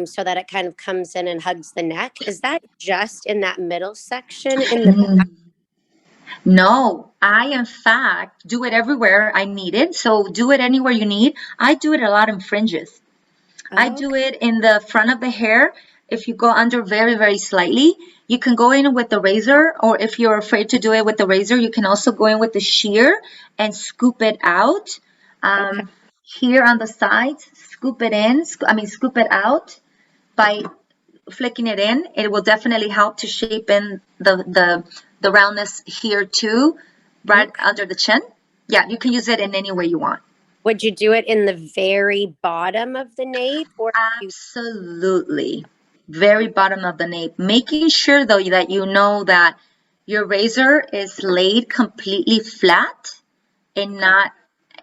Speaker 3: so that it kind of comes in and hugs the neck. Is that just in that middle section in the back?
Speaker 1: No, I in fact do it everywhere I need it. So do it anywhere you need. I do it a lot in fringes. I do it in the front of the hair. If you go under very, very slightly, you can go in with the razor, or if you're afraid to do it with the razor, you can also go in with the shear and scoop it out. Here on the sides, scoop it in, scoop it out by flicking it in. It will definitely help to shape in the roundness here too, right under the chin. Yeah, you can use it in any way you want.
Speaker 3: Would you do it in the very bottom of the nape? Or
Speaker 1: Absolutely. Very bottom of the nape. Making sure though that you know that your razor is laid completely flat and not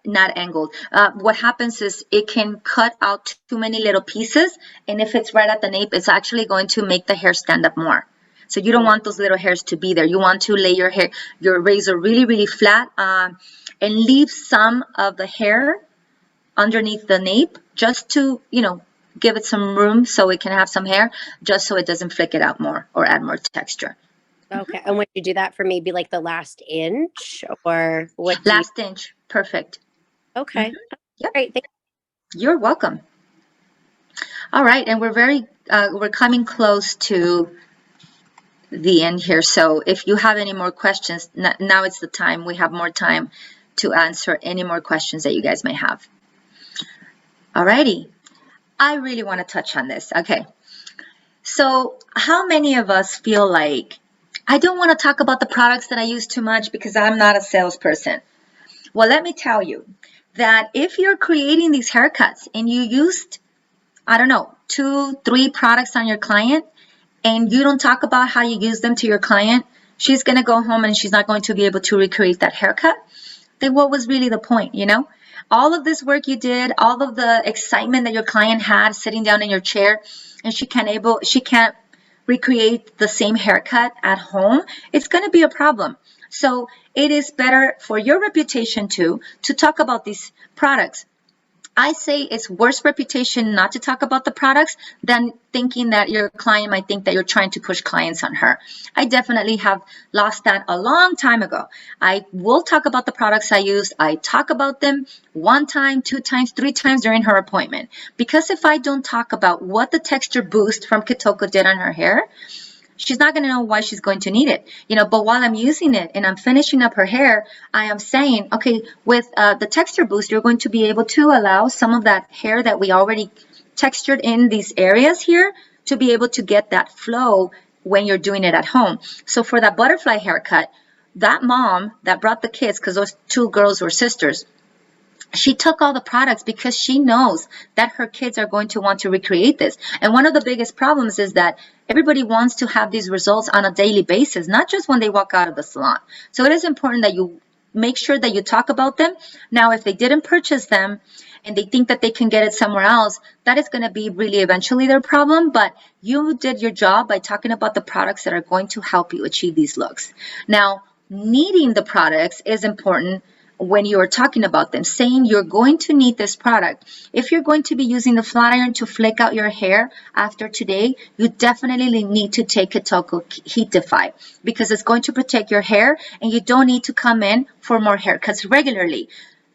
Speaker 1: angled. What happens is it can cut out too many little pieces, and if it's right at the nape, it's actually going to make the hair stand up more. So you don't want those little hairs to be there. You want to lay your razor really, really flat, and leave some of the hair underneath the nape just to, give it some room so it can have some hair, just so it doesn't flick it out more or add more texture.
Speaker 3: Okay. And would you do that for maybe like the last inch, or what?
Speaker 1: Last inch. Perfect.
Speaker 3: Okay.
Speaker 1: Yep.
Speaker 3: Great. Thank you.
Speaker 1: You're welcome. All right. And we're coming close to the end here. So if you have any more questions, now it's the time. We have more time to answer any more questions that you guys may have. All righty. I really want to touch on this. Okay. So how many of us feel like, I don't want to talk about the products that I use too much because I'm not a salesperson? Well, let me tell you that if you're creating these haircuts and you used, 2, 3 products on your client, and you don't talk about how you use them to your client, she's going to go home and she's not going to be able to recreate that haircut. Then what was really the point, All of this work you did, all of the excitement that your client had sitting down in your chair, and she can't recreate the same haircut at home, it's going to be a problem. So it is better for your reputation to talk about these products. I say it's worse reputation not to talk about the products than thinking that your client might think that you're trying to push clients on her. I definitely have lost that a long time ago. I will talk about the products I use. I talk about them 1 time, 2 times, 3 times during her appointment. Because if I don't talk about what the texture boost from Kitoko did on her hair, she's not going to know why she's going to need it, but while I'm using it and I'm finishing up her hair, I am saying, okay, with the texture boost, you're going to be able to allow some of that hair that we already textured in these areas here to be able to get that flow when you're doing it at home. So for that butterfly haircut, that mom that brought the kids, because those 2 girls were sisters, She took all the products because she knows that her kids are going to want to recreate this. And one of the biggest problems is that everybody wants to have these results on a daily basis, not just when they walk out of the salon. So it is important that you make sure that you talk about them. Now, if they didn't purchase them and they think that they can get it somewhere else, that is going to be really eventually their problem. But you did your job by talking about the products that are going to help you achieve these looks. Now, needing the products is important when you are talking about them, saying you're going to need this product. If you're going to be using the flat iron to flick out your hair after today, you definitely need to take Kitoko Heat Defy because it's going to protect your hair and you don't need to come in for more haircuts regularly.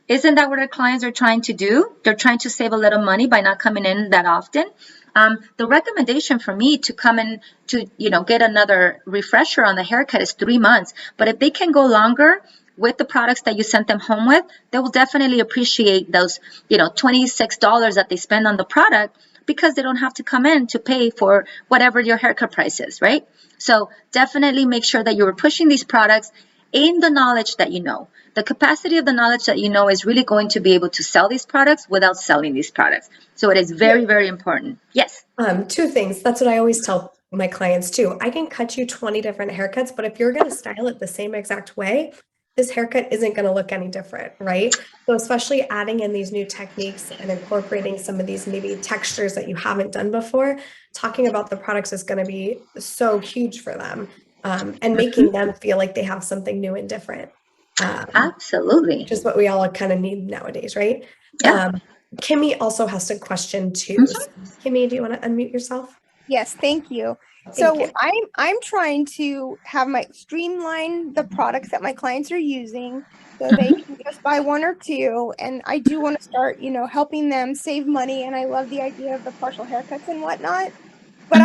Speaker 1: Isn't that what our clients are trying to do? They're trying to save a little money by not coming in that often. The recommendation for me to come in to, get another refresher on the haircut is 3 months. But if they can go longer with the products that you sent them home with, they will definitely appreciate those, $26 that they spend on the product because they don't have to come in to pay for whatever your haircut price is, right? So definitely make sure that you're pushing these products in the knowledge that you know. The capacity of the knowledge that you know is really going to be able to sell these products without selling these products. So it is very, very important. Yes.
Speaker 2: 2 things. That's what I always tell my clients too. I can cut you 20 different haircuts, but if you're going to style it the same exact way, this haircut isn't going to look any different, right? So especially adding in these new techniques and incorporating some of these maybe textures that you haven't done before, talking about the products is going to be so huge for them, and making them feel like they have something new and different.
Speaker 1: Absolutely.
Speaker 2: Which is what we all kind of need nowadays, right?
Speaker 1: Yeah.
Speaker 2: Kimmy also has a question too. So, Kimmy, do you want to unmute yourself?
Speaker 4: Yes, thank you.
Speaker 2: Thank you.
Speaker 4: I'm trying to have my streamline the products that my clients are using so they can just buy 1 or 2. And I do want to start, helping them save money. And I love the idea of the partial haircuts and whatnot. But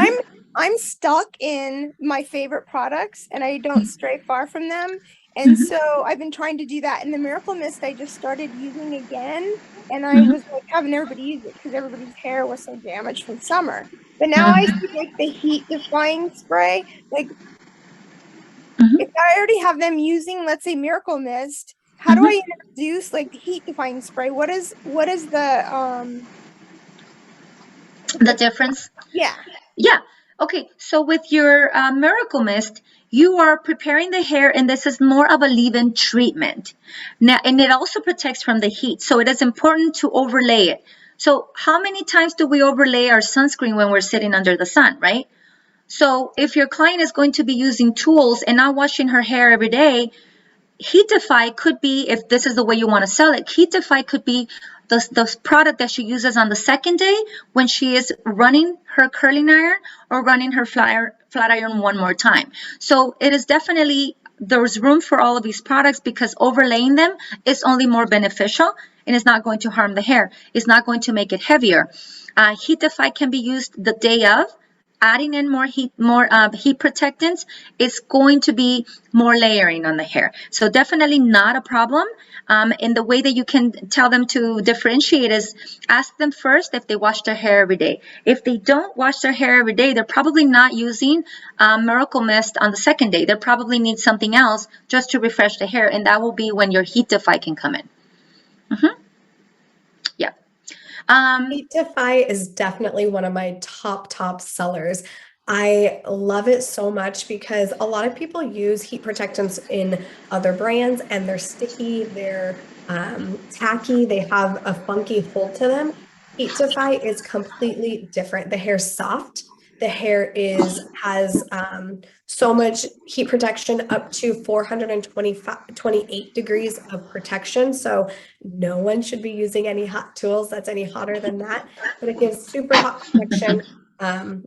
Speaker 4: I'm stuck in my favorite products and I don't stray far from them. And so I've been trying to do that. And the Miracle Mist I just started using again. And I was like having everybody use it because everybody's hair was so damaged from summer. But now I see like the heat defying spray. Like if I already have them using, let's say, Miracle Mist, how do I introduce like the heat defying spray? What is the
Speaker 1: difference?
Speaker 4: Yeah.
Speaker 1: Yeah. Okay. So with your Miracle Mist, you are preparing the hair, and this is more of a leave-in treatment. Now, and it also protects from the heat. So it is important to overlay it. So how many times do we overlay our sunscreen when we're sitting under the sun, right? So if your client is going to be using tools and not washing her hair every day, Heat Defy could be, if this is the way you want to sell it, Heat Defy could be the product that she uses on the second day when she is running her curling iron or running her flat iron one more time. So it is definitely, there's room for all of these products because overlaying them is only more beneficial and it's not going to harm the hair. It's not going to make it heavier. Heat Defy can be used the day of. Adding in more heat protectants is going to be more layering on the hair. So definitely not a problem. And the way that you can tell them to differentiate is ask them first if they wash their hair every day. If they don't wash their hair every day, they're probably not using Miracle Mist on the second day. They probably need something else just to refresh the hair. And that will be when your Heat Defy can come in. Yeah.
Speaker 2: Heat Defy is definitely one of my top sellers. I love it so much because a lot of people use heat protectants in other brands and they're sticky, they're tacky, they have a funky hold to them. Heat Defy is completely different. The hair's soft. The hair has so much heat protection, up to 428 degrees of protection. So no one should be using any hot tools that's any hotter than that, but it gives super hot protection.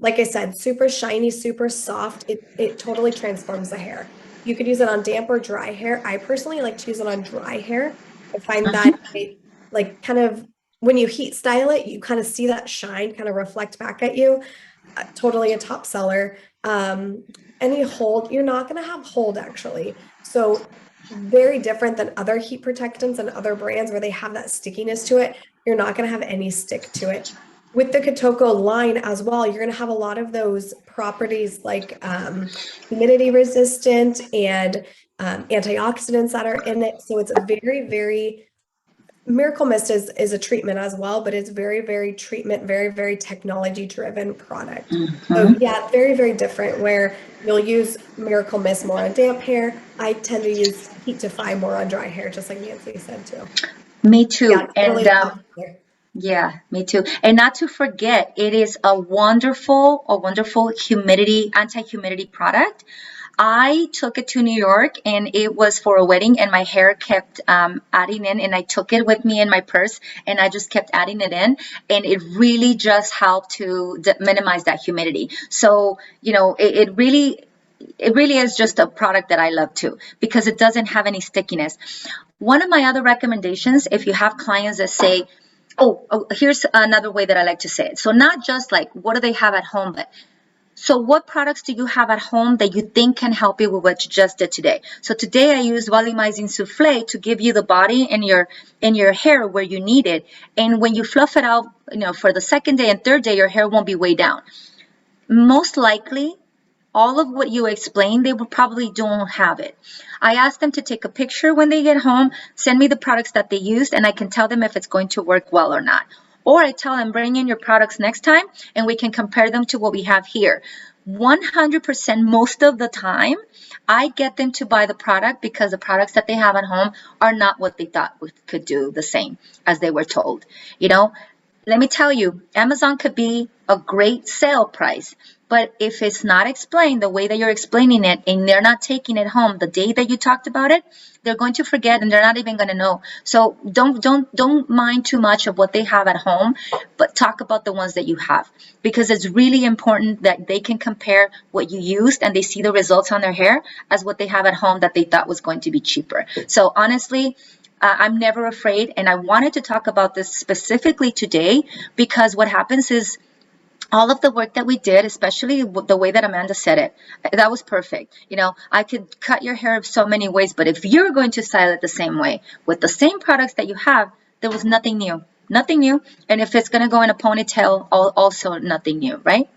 Speaker 2: Like I said, super shiny, super soft. It totally transforms the hair. You could use it on damp or dry hair. I personally like to use it on dry hair. I find that it, like, kind of when you heat style it, you kind of see that shine kind of reflect back at you. Totally a top seller. Any hold, you're not going to have hold actually. So very different than other heat protectants and other brands where they have that stickiness to it. You're not going to have any stick to it. With the Kitoko line as well, you're going to have a lot of those properties like humidity resistant and antioxidants that are in it. So it's a very, very Miracle Mist is a treatment as well, but it's very, very treatment, very, very technology driven product. So yeah, very, very different where you'll use Miracle Mist more on damp hair. I tend to use Heat Defy more on dry hair, just like Nancy said too.
Speaker 1: Me too.
Speaker 2: Yeah,
Speaker 1: And
Speaker 2: totally popular.
Speaker 1: yeah, me too. And not to forget, it is a wonderful humidity, anti-humidity product. I took it to New York and it was for a wedding and my hair kept adding in and I took it with me in my purse and I just kept adding it in and it really just helped to minimize that humidity. So, you know, it really is just a product that I love too because it doesn't have any stickiness. One of my other recommendations, if you have clients that say, here's another way that I like to say it. So not just like, what do they have at home, but so what products do you have at home that you think can help you with what you just did today? So today I used volumizing souffle to give you the body in your hair where you need it. And when you fluff it out, you know, for the second day and third day, your hair won't be way down. Most likely, all of what you explained, they will probably don't have it. I asked them to take a picture when they get home, send me the products that they used, and I can tell them if it's going to work well or not. Or I tell them, bring in your products next time, and we can compare them to what we have here. 100% most of the time, I get them to buy the product because the products that they have at home are not what they thought could do the same as they were told. You know, let me tell you, Amazon could be a great sale price, but if it's not explained the way that you're explaining it and they're not taking it home the day that you talked about it, they're going to forget and they're not even going to know. So don't mind too much of what they have at home, but talk about the ones that you have because it's really important that they can compare what you used and they see the results on their hair as what they have at home that they thought was going to be cheaper. So honestly, I'm never afraid. And I wanted to talk about this specifically today because what happens is all of the work that we did, especially the way that Amanda said it, that was perfect. You know, I could cut your hair so many ways, but if you're going to style it the same way with the same products that you have, there was nothing new, nothing new. And if it's going to go in a ponytail, also nothing new, right?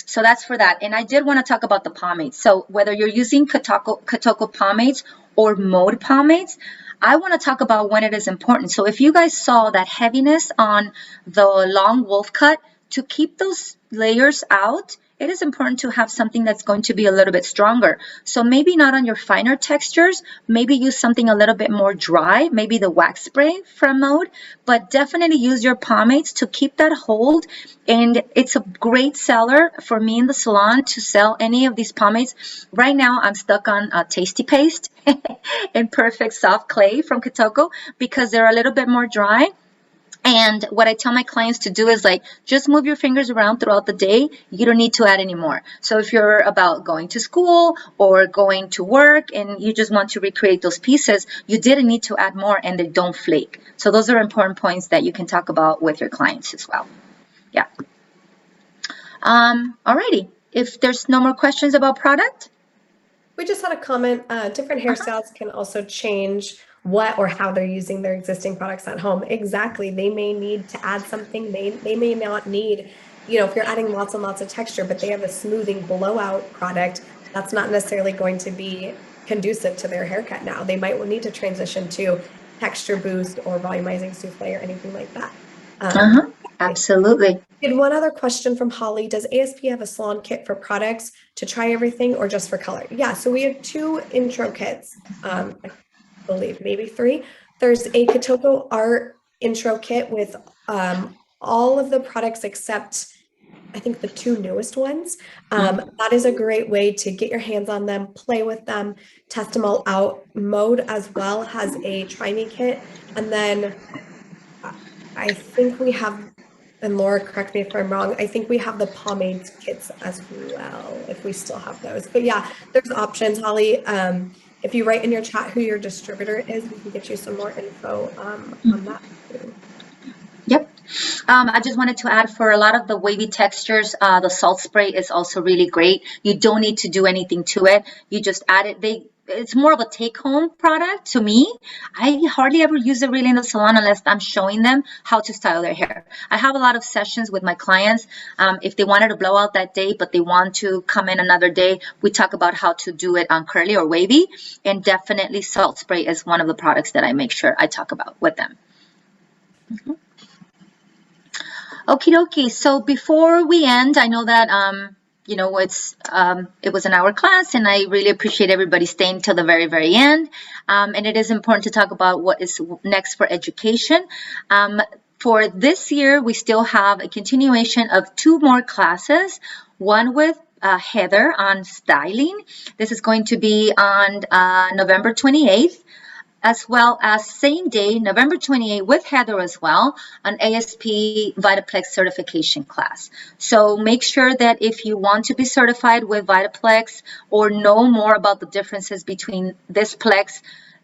Speaker 1: So that's for that. And I did want to talk about the pomades. So whether you're using Kotoko pomades or Mode pomades, I want to talk about when it is important. So if you guys saw that heaviness on the long wolf cut, to keep those layers out, it is important to have something that's going to be a little bit stronger. So maybe not on your finer textures, maybe use something a little bit more dry, maybe the wax spray from Mode, but definitely use your pomades to keep that hold. And it's a great seller for me in the salon to sell any of these pomades. Right now, I'm stuck on Tasty Paste and Perfect Soft Clay from Kotoko because they're a little bit more dry. And what I tell my clients to do is like, just move your fingers around throughout the day. You don't need to add any more. So if you're about going to school or going to work and you just want to recreate those pieces, you didn't need to add more and they don't flake. So those are important points that you can talk about with your clients as well. Yeah. Alrighty. If there's no more questions about product.
Speaker 2: We just had a comment, different hairstyles can also change what or how they're using their existing products at home. Exactly. They may need to add something. They may not need, you know, if you're adding lots and lots of texture, but they have a smoothing blowout product, that's not necessarily going to be conducive to their haircut now. They might need to transition to texture boost or volumizing souffle or anything like that.
Speaker 1: Absolutely.
Speaker 2: And one other question from Holly, does ASP have a salon kit for products to try everything or just for color? Yeah, so we have 2 intro kits, I believe, maybe 3. There's a Kotoko Art intro kit with all of the products except I think the 2 newest ones. That is a great way to get your hands on them, play with them, test them all out. Mode as well has a Try Me kit. And then I think we have, and Laura, correct me if I'm wrong, I think we have the pomades kits as well, if we still have those. But yeah, there's options, Holly. If you write in your chat who your distributor is, we can get you some more info on that too.
Speaker 1: Yep. I just wanted to add for a lot of the wavy textures, the salt spray is also really great. You don't need to do anything to it. You just add it. it's more of a take-home product to me. I hardly ever use it really in the salon unless I'm showing them how to style their hair. I have a lot of sessions with my clients. If they wanted to blow out that day, but they want to come in another day, we talk about how to do it on curly or wavy. And definitely salt spray is one of the products that I make sure I talk about with them. Okie dokie. So before we end, I know that you know, it was an hour class, and I really appreciate everybody staying till the very, very end. And it is important to talk about what is next for education. For this year, we still have a continuation of 2 more classes, one with Heather on styling. This is going to be on November 28th. As well as same day, November 28th, with Heather as well, an ASP Vitaplex certification class. So make sure that if you want to be certified with Vitaplex or know more about the differences between this Plex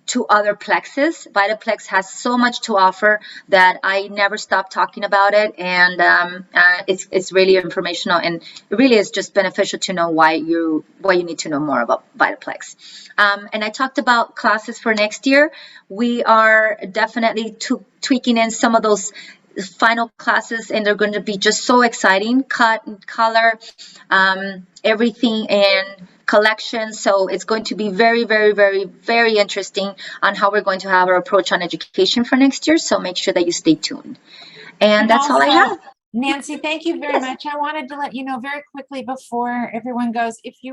Speaker 1: to other plexes, Vitaplex has so much to offer that I never stop talking about it, and it's really informational, and it really is just beneficial to know why you need to know more about Vitaplex. And I talked about classes for next year. We are definitely tweaking in some of those final classes, and they're going to be just so exciting. Cut and color, everything, and collection. So it's going to be very, very, very, very interesting on how we're going to have our approach on education for next year. So make sure that you stay tuned. And that's all I have.
Speaker 5: Nancy, thank you very much. I wanted to let you know very quickly before everyone goes, if you